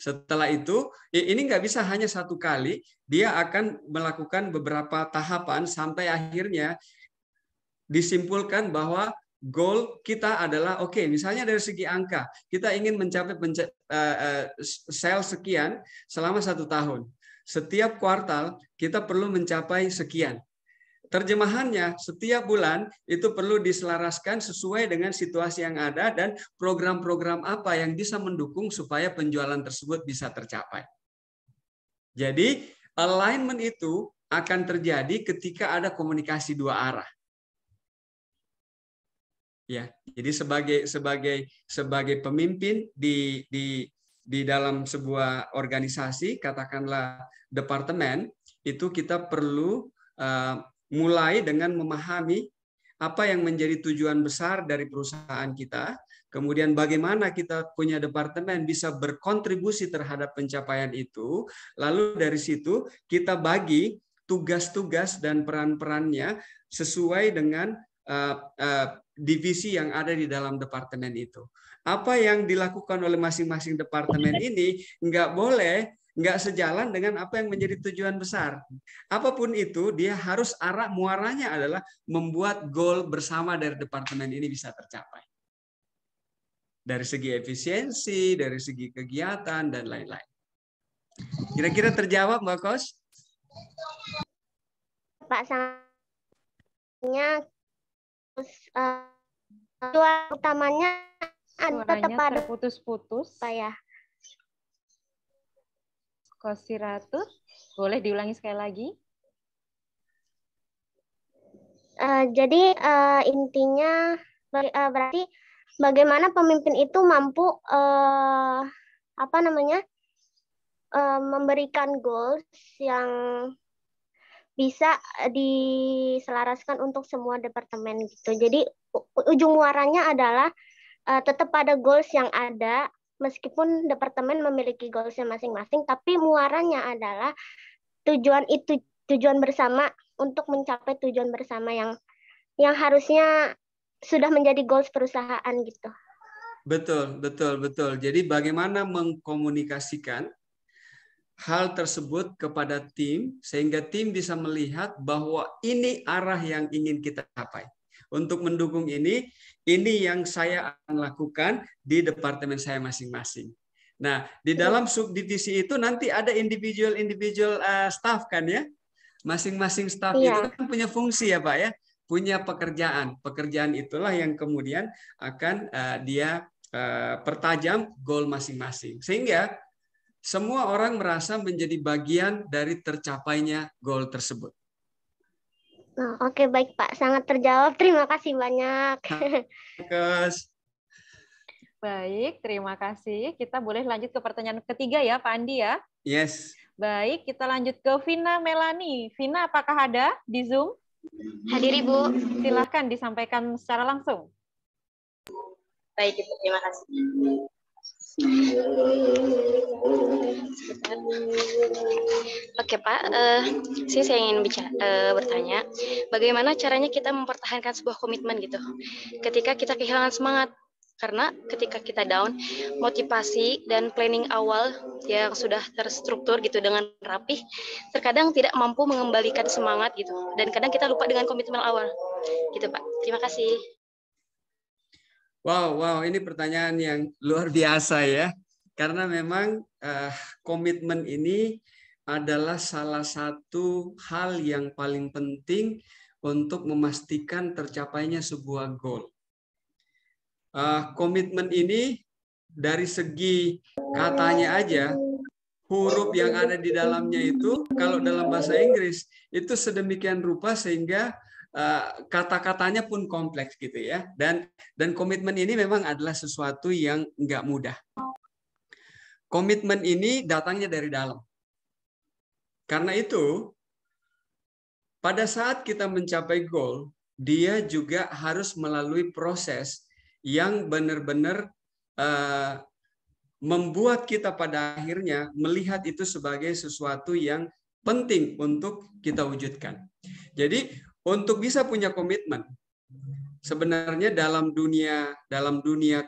Speaker 2: Setelah itu, ini nggak bisa hanya satu kali, dia akan melakukan beberapa tahapan sampai akhirnya disimpulkan bahwa goal kita adalah oke, misalnya dari segi angka, kita ingin mencapai sel sekian selama 1 tahun. Setiap kuartal kita perlu mencapai sekian. Terjemahannya, setiap bulan itu perlu diselaraskan sesuai dengan situasi yang ada dan program-program apa yang bisa mendukung supaya penjualan tersebut bisa tercapai. Jadi, alignment itu akan terjadi ketika ada komunikasi dua arah. Ya, jadi sebagai pemimpin di dalam sebuah organisasi, katakanlah departemen, itu kita perlu mulai dengan memahami apa yang menjadi tujuan besar dari perusahaan kita, kemudian bagaimana kita punya departemen bisa berkontribusi terhadap pencapaian itu, lalu dari situ kita bagi tugas-tugas dan peran-perannya sesuai dengan divisi yang ada di dalam departemen itu. Apa yang dilakukan oleh masing-masing departemen ini nggak sejalan dengan apa yang menjadi tujuan besar. Apapun itu, dia harus muaranya adalah membuat goal bersama dari departemen ini bisa tercapai. Dari segi efisiensi, dari segi kegiatan, dan lain-lain. Kira-kira terjawab, Mbak Kos?
Speaker 8: Pak, tujuan utamanya tetap ada
Speaker 1: terputus-putus.
Speaker 8: Pak ya.
Speaker 1: Kosiratu, boleh diulangi sekali lagi?
Speaker 8: Jadi intinya berarti bagaimana pemimpin itu mampu memberikan goals yang bisa diselaraskan untuk semua departemen gitu. Jadi ujung muaranya adalah tetap pada goals yang ada. Meskipun departemen memiliki goalsnya masing-masing, tapi muaranya adalah tujuan bersama untuk mencapai tujuan bersama yang harusnya sudah menjadi goals perusahaan gitu.
Speaker 2: Betul. Jadi bagaimana mengkomunikasikan hal tersebut kepada tim sehingga tim bisa melihat bahwa ini arah yang ingin kita capai. untuk mendukung ini yang saya akan lakukan di departemen saya masing-masing. Nah, di dalam subdivisi itu nanti ada individual staff kan ya. Masing-masing staff itu kan punya fungsi ya Pak ya, punya pekerjaan. Pekerjaan itulah yang kemudian akan dia pertajam goal masing-masing. Sehingga semua orang merasa menjadi bagian dari tercapainya goal tersebut.
Speaker 8: Oke, baik Pak. Sangat terjawab. Terima kasih banyak.
Speaker 1: Baik, terima kasih. Kita boleh lanjut ke pertanyaan ketiga ya, Pak Andi ya.
Speaker 2: Yes.
Speaker 1: Baik, kita lanjut ke Vina Melani. Vina, apakah ada di Zoom?
Speaker 7: Hadir, Ibu.
Speaker 1: Silahkan disampaikan secara langsung.
Speaker 7: Baik, Ibu. Terima kasih. Oke, Pak. Saya ingin bertanya, bagaimana caranya kita mempertahankan sebuah komitmen gitu, ketika kita kehilangan semangat? Karena ketika kita down, motivasi dan planning awal yang sudah terstruktur gitu dengan rapih, terkadang tidak mampu mengembalikan semangat gitu. Dan kadang kita lupa dengan komitmen awal. Gitu, Pak. Terima kasih.
Speaker 2: Wow, ini pertanyaan yang luar biasa ya. Karena memang komitmen ini adalah salah satu hal yang paling penting untuk memastikan tercapainya sebuah goal. Komitmen ini dari segi katanya aja, huruf yang ada di dalamnya itu kalau dalam bahasa Inggris itu sedemikian rupa sehingga kata-katanya pun kompleks gitu ya. Dan komitmen ini memang adalah sesuatu yang nggak mudah. Komitmen ini datangnya dari dalam. Karena itu pada saat kita mencapai goal, dia juga harus melalui proses yang benar-benar membuat kita pada akhirnya melihat itu sebagai sesuatu yang penting untuk kita wujudkan. Jadi untuk bisa punya komitmen, sebenarnya dalam dunia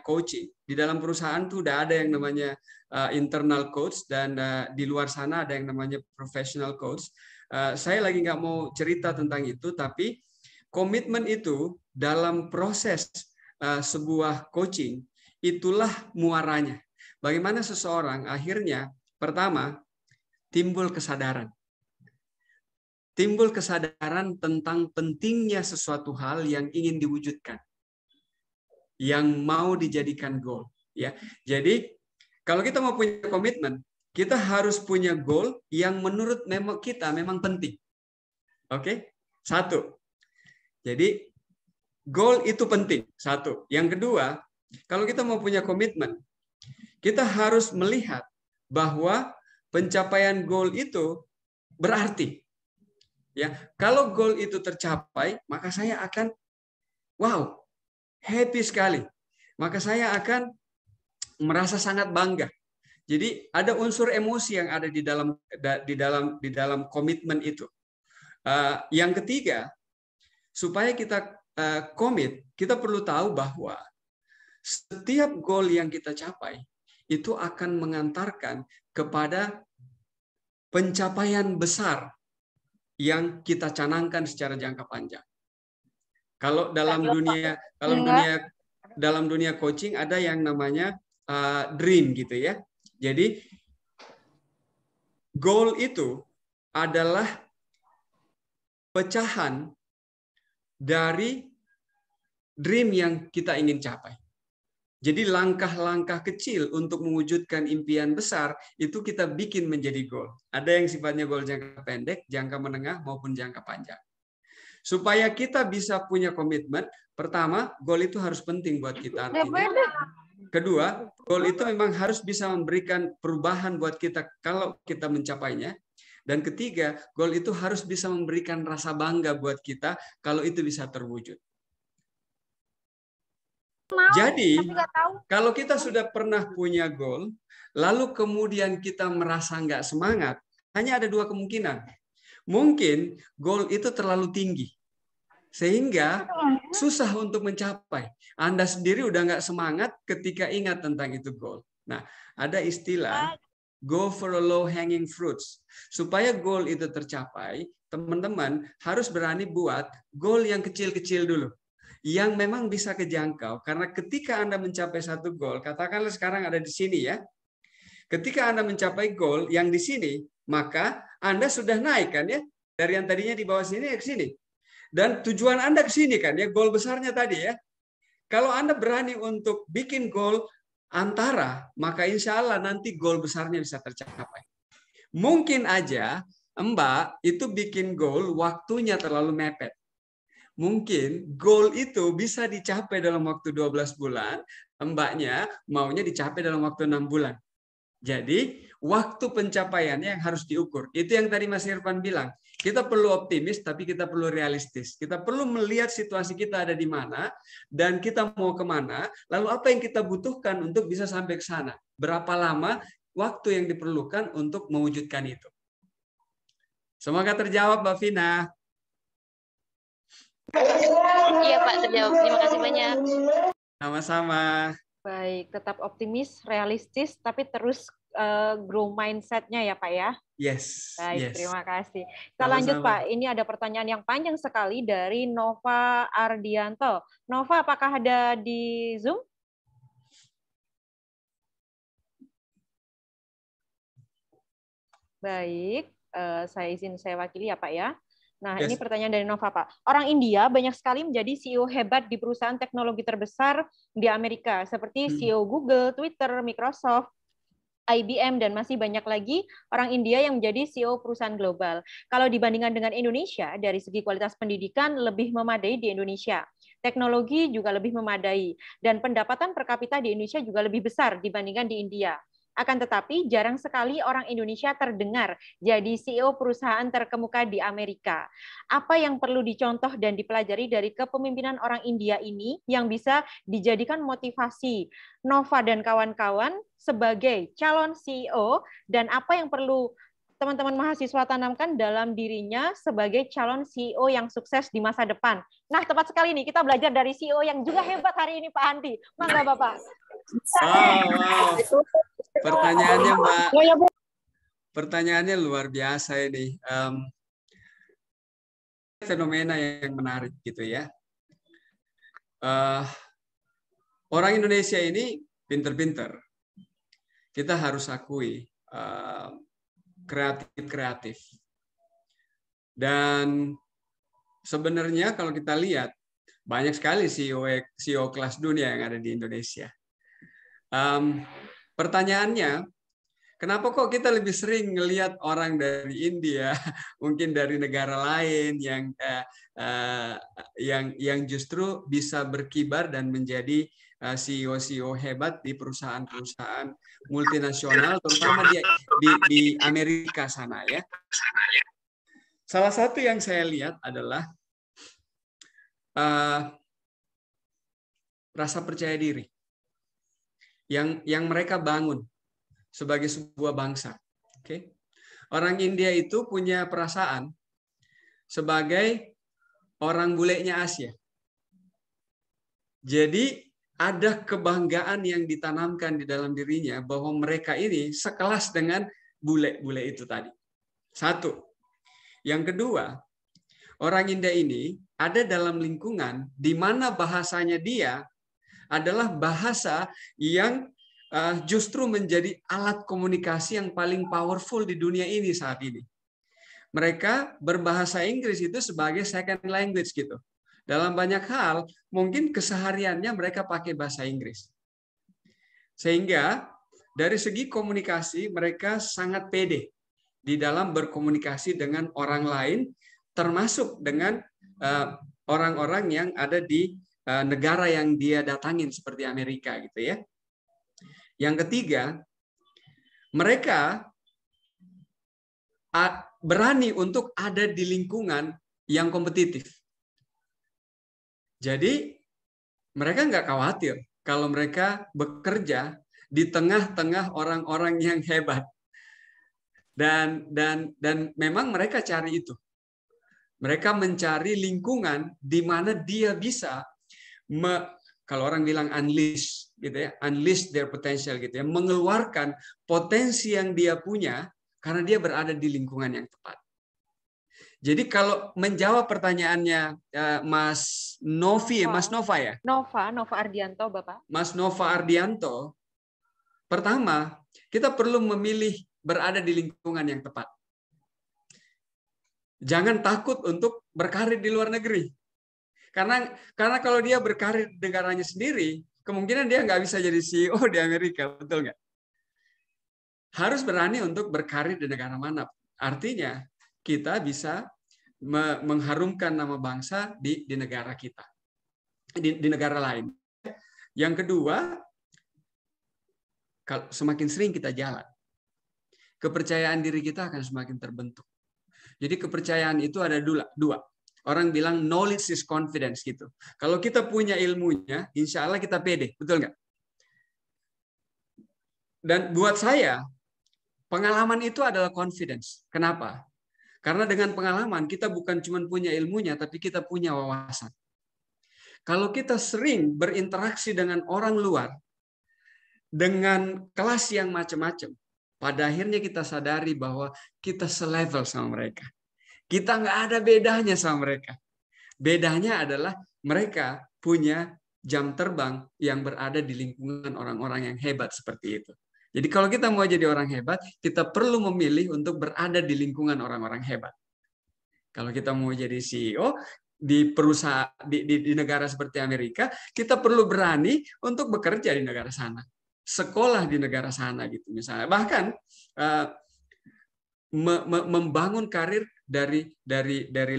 Speaker 2: coaching, di dalam perusahaan tuh udah ada yang namanya internal coach dan di luar sana ada yang namanya professional coach. Saya lagi nggak mau cerita tentang itu, tapi komitmen itu dalam proses sebuah coaching, itulah muaranya. Bagaimana seseorang akhirnya, pertama, timbul kesadaran. Timbul kesadaran tentang pentingnya sesuatu hal yang ingin diwujudkan. Yang mau dijadikan goal. Ya. Jadi, kalau kita mau punya komitmen, kita harus punya goal yang menurut kita memang penting. Oke? Satu. Jadi, goal itu penting, satu. Yang kedua, kalau kita mau punya komitmen, kita harus melihat bahwa pencapaian goal itu berarti. Ya, kalau goal itu tercapai, maka saya akan wow, happy sekali. Maka saya akan merasa sangat bangga. Jadi ada unsur emosi yang ada di dalam komitmen itu. Yang ketiga, supaya kita komit, kita perlu tahu bahwa setiap goal yang kita capai itu akan mengantarkan kepada pencapaian besar yang kita canangkan secara jangka panjang. Kalau dalam dunia coaching ada yang namanya dream gitu ya. Jadi goal itu adalah pecahan dari dream yang kita ingin capai. Jadi langkah-langkah kecil untuk mewujudkan impian besar itu kita bikin menjadi goal. Ada yang sifatnya goal jangka pendek, jangka menengah, maupun jangka panjang. Supaya kita bisa punya komitmen, pertama, goal itu harus penting buat kita. Kedua, goal itu memang harus bisa memberikan perubahan buat kita kalau kita mencapainya. Dan ketiga, goal itu harus bisa memberikan rasa bangga buat kita kalau itu bisa terwujud. Jadi, kalau kita sudah pernah punya goal, lalu kemudian kita merasa nggak semangat, hanya ada dua kemungkinan. Mungkin goal itu terlalu tinggi, sehingga susah untuk mencapai. Anda sendiri udah nggak semangat ketika ingat tentang itu goal. Nah, ada istilah go for a low hanging fruits. Supaya goal itu tercapai, teman-teman harus berani buat goal yang kecil-kecil dulu. yang memang bisa kejangkau. Karena ketika Anda mencapai satu goal, katakanlah sekarang ada di sini ya. Ketika Anda mencapai goal yang di sini, maka Anda sudah naik kan ya. Dari yang tadinya di bawah sini ke sini. Dan tujuan Anda ke sini kan ya, goal besarnya tadi ya. Kalau Anda berani untuk bikin goal antara, maka insya Allah nanti goal besarnya bisa tercapai. Mungkin aja Mbak itu bikin goal waktunya terlalu mepet. Mungkin goal itu bisa dicapai dalam waktu 12 bulan, Mbaknya maunya dicapai dalam waktu 6 bulan. Jadi waktu pencapaiannya yang harus diukur. Itu yang tadi Mas Irfan bilang. Kita perlu optimis, tapi kita perlu realistis. Kita perlu melihat situasi kita ada di mana, dan kita mau kemana, lalu apa yang kita butuhkan untuk bisa sampai ke sana. Berapa lama waktu yang diperlukan untuk mewujudkan itu. Semoga terjawab, Mbak Vina.
Speaker 7: Iya Pak, terjawab. Terima kasih banyak.
Speaker 2: Sama-sama.
Speaker 1: Baik, tetap optimis, realistis, tapi terus grow mindset-nya ya Pak ya.
Speaker 2: Yes.
Speaker 1: Baik,
Speaker 2: yes.
Speaker 1: terima kasih. Kita
Speaker 2: Sama-sama.
Speaker 1: lanjut Pak. Ini ada pertanyaan yang panjang sekali dari Nova Ardianto. Nova, apakah ada di Zoom? Baik, saya wakili ya Pak ya. Nah,
Speaker 2: Yes.
Speaker 1: ini pertanyaan dari Nova, Pak. Orang India banyak sekali menjadi CEO hebat di perusahaan teknologi terbesar di Amerika, seperti CEO Google, Twitter, Microsoft, IBM, dan masih banyak lagi orang India yang menjadi CEO perusahaan global. Kalau dibandingkan dengan Indonesia, dari segi kualitas pendidikan lebih memadai di Indonesia. Teknologi juga lebih memadai, dan pendapatan per kapita di Indonesia juga lebih besar dibandingkan di India. Akan tetapi, jarang sekali orang Indonesia terdengar jadi CEO perusahaan terkemuka di Amerika. Apa yang perlu dicontoh dan dipelajari dari kepemimpinan orang India ini yang bisa dijadikan motivasi Nova dan kawan-kawan sebagai calon CEO, dan apa yang perlu teman-teman mahasiswa tanamkan dalam dirinya sebagai calon CEO yang sukses di masa depan. Nah, tepat sekali nih, kita belajar dari CEO yang juga hebat hari ini, Pak Andi. Mangga, Bapak.
Speaker 2: Wow. Pertanyaannya, Mbak. Pertanyaannya luar biasa ini. Fenomena yang menarik gitu ya. Orang Indonesia ini pinter-pinter. Kita harus akui kreatif. Dan sebenarnya kalau kita lihat banyak sekali CEO kelas dunia yang ada di Indonesia. Pertanyaannya, kenapa kok kita lebih sering ngelihat orang dari India, mungkin dari negara lain yang justru bisa berkibar dan menjadi CEO hebat di perusahaan-perusahaan multinasional, terutama di Amerika sana ya. Salah satu yang saya lihat adalah rasa percaya diri yang mereka bangun sebagai sebuah bangsa. Oke. Orang India itu punya perasaan sebagai orang bulenya Asia. Jadi ada kebanggaan yang ditanamkan di dalam dirinya bahwa mereka ini sekelas dengan bule-bule itu tadi. Satu. Yang kedua, orang India ini ada dalam lingkungan di mana bahasanya dia adalah bahasa yang justru menjadi alat komunikasi yang paling powerful di dunia ini saat ini. Mereka berbahasa Inggris itu sebagai second language gitu. Dalam banyak hal, mungkin kesehariannya mereka pakai bahasa Inggris. Sehingga dari segi komunikasi mereka sangat pede di dalam berkomunikasi dengan orang lain, termasuk dengan orang-orang yang ada di negara yang dia datangin seperti Amerika gitu ya. Yang ketiga, mereka berani untuk ada di lingkungan yang kompetitif. Jadi mereka nggak khawatir kalau mereka bekerja di tengah-tengah orang-orang yang hebat. Dan memang mereka cari itu. Mereka mencari lingkungan di mana dia bisa kalau orang bilang unleash gitu ya, unleash their potential gitu ya, mengeluarkan potensi yang dia punya karena dia berada di lingkungan yang tepat. Jadi kalau menjawab pertanyaannya Mas Novi, Mas Nova ya?
Speaker 1: Nova Ardianto, Bapak.
Speaker 2: Mas Nova Ardianto, pertama, kita perlu memilih berada di lingkungan yang tepat. Jangan takut untuk berkarir di luar negeri. Karena kalau dia berkarir di negaranya sendiri, kemungkinan dia nggak bisa jadi CEO di Amerika, betul nggak? Harus berani untuk berkarir di negara mana. Artinya, kita bisa mengharumkan nama bangsa di negara kita, di negara lain. Yang kedua, kalau semakin sering kita jalan, kepercayaan diri kita akan semakin terbentuk. Jadi kepercayaan itu ada dua. Orang bilang knowledge is confidence gitu. Kalau kita punya ilmunya, insya Allah kita pede, betul nggak? Dan buat saya, pengalaman itu adalah confidence. Kenapa? Karena dengan pengalaman kita bukan cuma punya ilmunya, tapi kita punya wawasan. Kalau kita sering berinteraksi dengan orang luar, dengan kelas yang macam-macam, pada akhirnya kita sadari bahwa kita selevel sama mereka. Kita nggak ada bedanya sama mereka. Bedanya adalah mereka punya jam terbang yang berada di lingkungan orang-orang yang hebat seperti itu. Jadi kalau kita mau jadi orang hebat, kita perlu memilih untuk berada di lingkungan orang-orang hebat. Kalau kita mau jadi CEO di perusahaan di negara seperti Amerika, kita perlu berani untuk bekerja di negara sana, sekolah di negara sana gitu misalnya. Bahkan membangun karir dari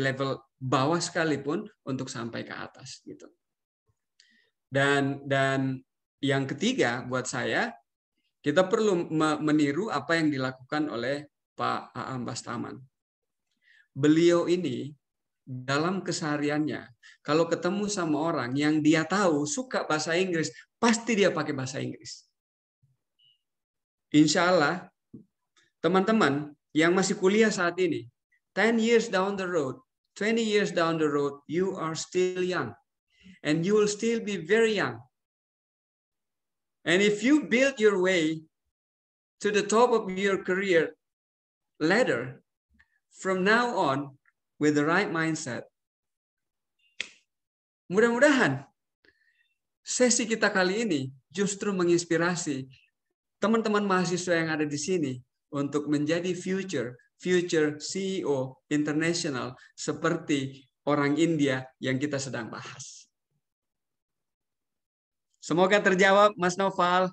Speaker 2: level bawah sekalipun untuk sampai ke atas gitu. Dan yang ketiga buat saya, kita perlu meniru apa yang dilakukan oleh Pak Aam Bastaman. Beliau ini dalam kesehariannya, kalau ketemu sama orang yang dia tahu suka bahasa Inggris, pasti dia pakai bahasa Inggris. Insya Allah, teman-teman yang masih kuliah saat ini, 10 years down the road, 20 years down the road, you are still young. And you will still be very young. And if you build your way to the top of your career ladder, from now on, with the right mindset, mudah-mudahan sesi kita kali ini justru menginspirasi teman-teman mahasiswa yang ada di sini untuk menjadi future CEO international seperti orang India yang kita sedang bahas. Semoga terjawab, Mas Noval.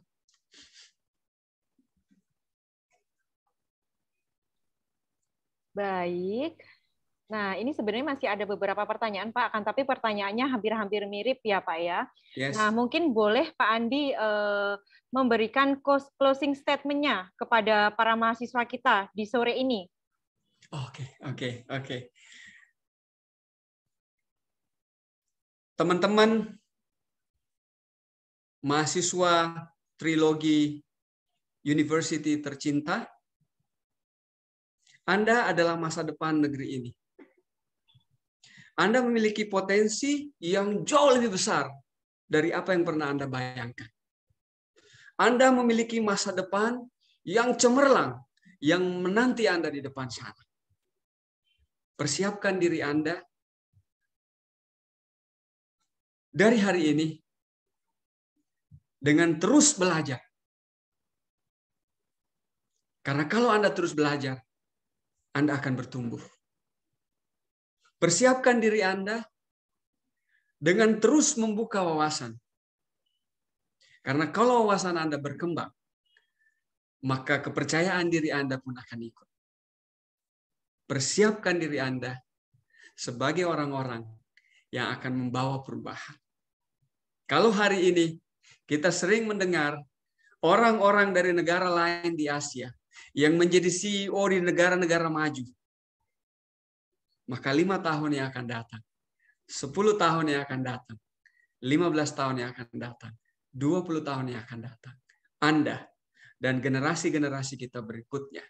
Speaker 1: Baik. Nah, ini sebenarnya masih ada beberapa pertanyaan, Pak, akan tapi pertanyaannya hampir-hampir mirip ya, Pak ya.
Speaker 2: Yes.
Speaker 1: Nah, mungkin boleh Pak Andi memberikan closing statement-nya kepada para mahasiswa kita di sore ini.
Speaker 2: Oke. Teman-teman mahasiswa Trilogi University tercinta, Anda adalah masa depan negeri ini. Anda memiliki potensi yang jauh lebih besar dari apa yang pernah Anda bayangkan. Anda memiliki masa depan yang cemerlang yang menanti Anda di depan sana. Persiapkan diri Anda dari hari ini dengan terus belajar. Karena kalau Anda terus belajar, Anda akan bertumbuh. Persiapkan diri Anda dengan terus membuka wawasan. Karena kalau wawasan Anda berkembang, maka kepercayaan diri Anda pun akan ikut. Persiapkan diri Anda sebagai orang-orang yang akan membawa perubahan. Kalau hari ini kita sering mendengar orang-orang dari negara lain di Asia yang menjadi CEO di negara-negara maju, maka 5 tahun yang akan datang, 10 tahun yang akan datang, 15 tahun yang akan datang, 20 tahun yang akan datang, Anda dan generasi-generasi kita berikutnya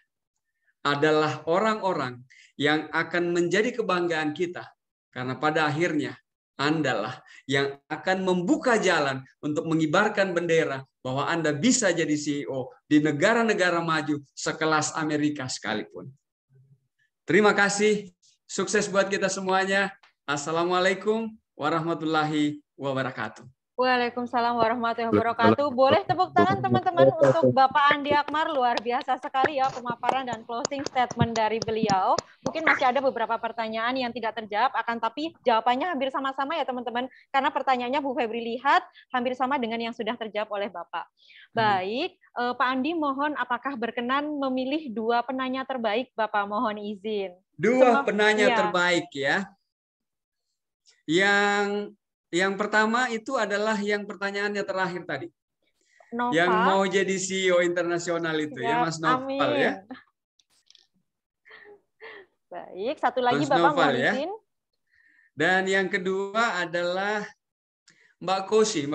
Speaker 2: adalah orang-orang yang akan menjadi kebanggaan kita, karena pada akhirnya Andalah yang akan membuka jalan untuk mengibarkan bendera bahwa Anda bisa jadi CEO di negara-negara maju sekelas Amerika sekalipun. Terima kasih. Sukses buat kita semuanya. Assalamualaikum warahmatullahi wabarakatuh.
Speaker 1: Waalaikumsalam warahmatullahi wabarakatuh. Boleh tepuk tangan teman-teman untuk Bapak Andi Akmar, luar biasa sekali ya pemaparan dan closing statement dari beliau. Mungkin masih ada beberapa pertanyaan yang tidak terjawab, akan tapi jawabannya hampir sama-sama ya teman-teman, karena pertanyaannya Bu Febri lihat hampir sama dengan yang sudah terjawab oleh Bapak. Baik, Pak Andi mohon apakah berkenan memilih 2 penanya terbaik, Bapak mohon izin.
Speaker 2: 2 penanya terbaik ya. Yang pertama itu adalah yang pertanyaannya terakhir tadi.
Speaker 1: Nova.
Speaker 2: Yang mau jadi CEO internasional itu ya, Mas Noval ya.
Speaker 1: Baik, satu lagi
Speaker 2: Mas
Speaker 1: Bapak
Speaker 2: Noval,
Speaker 1: mohon izin.
Speaker 2: Ya. Dan yang kedua adalah Mbak Kosi.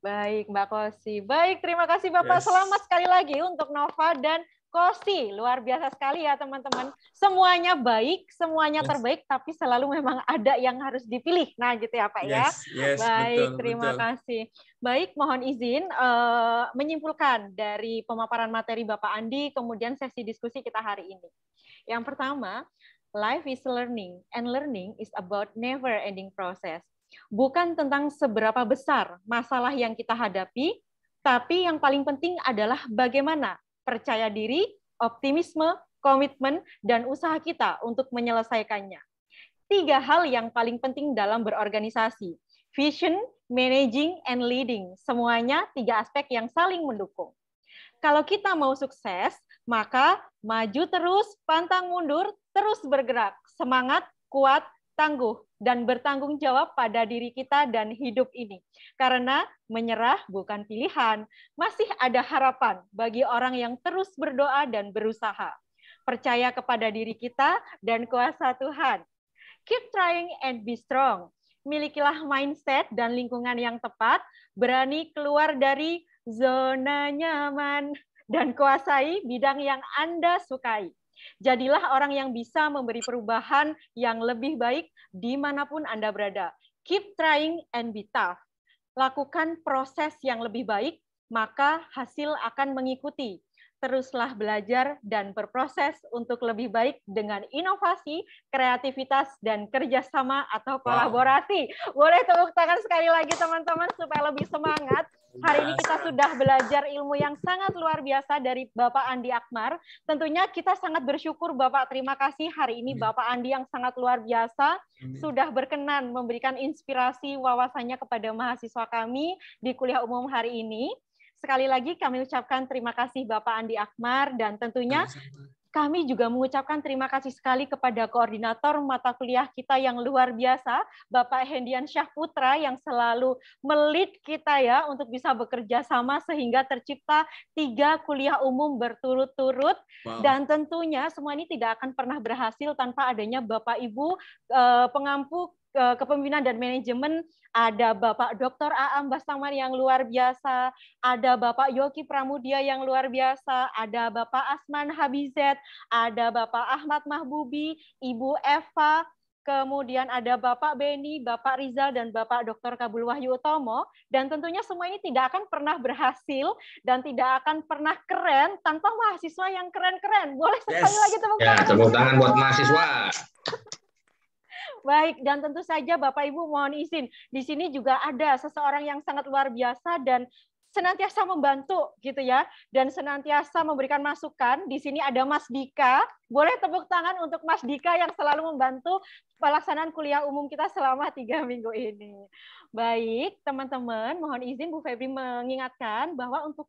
Speaker 1: Baik, Mbak Kosi. Baik, terima kasih Bapak. Selamat sekali lagi untuk Nova dan Kosi. Luar biasa sekali ya teman-teman. Semuanya baik, semuanya terbaik, tapi selalu memang ada yang harus dipilih. Nah gitu ya Pak ya. Baik, terima kasih. Baik, mohon izin menyimpulkan dari pemaparan materi Bapak Andi, kemudian sesi diskusi kita hari ini. Yang pertama, life is learning, and learning is about never-ending process. Bukan tentang seberapa besar masalah yang kita hadapi, tapi yang paling penting adalah bagaimana percaya diri, optimisme, komitmen, dan usaha kita untuk menyelesaikannya. 3 hal yang paling penting dalam berorganisasi. Vision, managing, and leading. Semuanya 3 aspek yang saling mendukung. Kalau kita mau sukses, maka maju terus, pantang mundur, terus bergerak. Semangat, kuat, tangguh, dan bertanggung jawab pada diri kita dan hidup ini. Karena menyerah bukan pilihan, masih ada harapan bagi orang yang terus berdoa dan berusaha. Percaya kepada diri kita dan kuasa Tuhan. Keep trying and be strong. Milikilah mindset dan lingkungan yang tepat, berani keluar dari zona nyaman, dan kuasai bidang yang Anda sukai. Jadilah orang yang bisa memberi perubahan yang lebih baik dimanapun Anda berada. Keep trying and be tough. Lakukan proses yang lebih baik, maka hasil akan mengikuti. Teruslah belajar dan berproses untuk lebih baik dengan inovasi, kreativitas, dan kerjasama atau kolaborasi. Boleh tepuk tangan sekali lagi teman-teman supaya lebih semangat. Hari ini kita sudah belajar ilmu yang sangat luar biasa dari Bapak Andi Akmar. Tentunya kita sangat bersyukur Bapak, terima kasih hari ini Bapak Andi yang sangat luar biasa sudah berkenan memberikan inspirasi wawasannya kepada mahasiswa kami di kuliah umum hari ini. Sekali lagi kami ucapkan terima kasih Bapak Andi Akmar, dan tentunya kami juga mengucapkan terima kasih sekali kepada koordinator mata kuliah kita yang luar biasa, Bapak Hendian Syahputra, yang selalu melit kita ya untuk bisa bekerja sama sehingga tercipta 3 kuliah umum berturut-turut. Dan tentunya semua ini tidak akan pernah berhasil tanpa adanya Bapak Ibu pengampu kepemimpinan dan manajemen. Ada Bapak Dr. Aam Bastamar yang luar biasa, ada Bapak Yogi Pramudia yang luar biasa, ada Bapak Asman Habizet, ada Bapak Ahmad Mahbubi, Ibu Eva, kemudian ada Bapak Beni, Bapak Rizal, dan Bapak Dr. Kabul Wahyu Utomo. Dan tentunya semua ini tidak akan pernah berhasil dan tidak akan pernah keren tanpa mahasiswa yang keren-keren. Boleh sekali lagi tepuk tangan.
Speaker 5: Ya, tepuk tangan buat mahasiswa.
Speaker 1: Baik, dan tentu saja Bapak Ibu mohon izin, di sini juga ada seseorang yang sangat luar biasa dan senantiasa membantu gitu ya, dan senantiasa memberikan masukan. Di sini ada Mas Dika. Boleh tepuk tangan untuk Mas Dika yang selalu membantu pelaksanaan kuliah umum kita selama 3 minggu ini. Baik, teman-teman, mohon izin Bu Febri mengingatkan bahwa untuk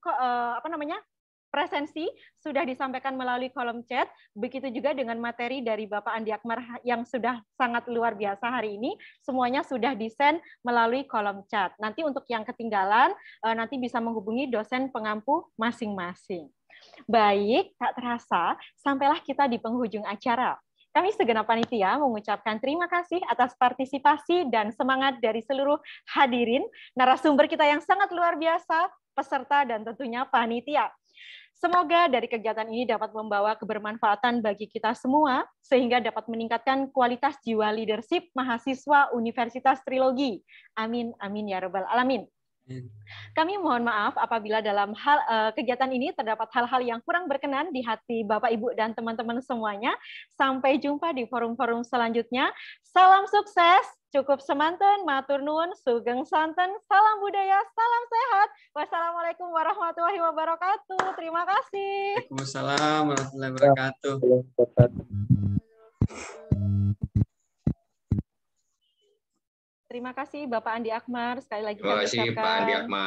Speaker 1: presensi sudah disampaikan melalui kolom chat, begitu juga dengan materi dari Bapak Andi Akmar yang sudah sangat luar biasa hari ini, semuanya sudah disend melalui kolom chat. Nanti untuk yang ketinggalan, nanti bisa menghubungi dosen pengampu masing-masing. Baik, tak terasa, sampailah kita di penghujung acara. Kami segenap panitia mengucapkan terima kasih atas partisipasi dan semangat dari seluruh hadirin, narasumber kita yang sangat luar biasa, peserta, dan tentunya panitia. Semoga dari kegiatan ini dapat membawa kebermanfaatan bagi kita semua, sehingga dapat meningkatkan kualitas jiwa leadership mahasiswa Universitas Trilogi. Amin, amin ya rabbal alamin. Kami mohon maaf apabila dalam kegiatan ini terdapat hal-hal yang kurang berkenan di hati Bapak, Ibu, dan teman-teman semuanya. Sampai jumpa di forum-forum selanjutnya. Salam sukses, cukup semanten, matur nuwun, sugeng santen, salam budaya, salam sehat. Wassalamualaikum warahmatullahi wabarakatuh. Terima kasih.
Speaker 2: Waalaikumsalam warahmatullahi wabarakatuh.
Speaker 1: Terima kasih Bapak Andi Akmar. Sekali lagi
Speaker 5: Terima
Speaker 1: kami
Speaker 5: kasih Pak Andi
Speaker 1: ucapkan.
Speaker 5: Akmal.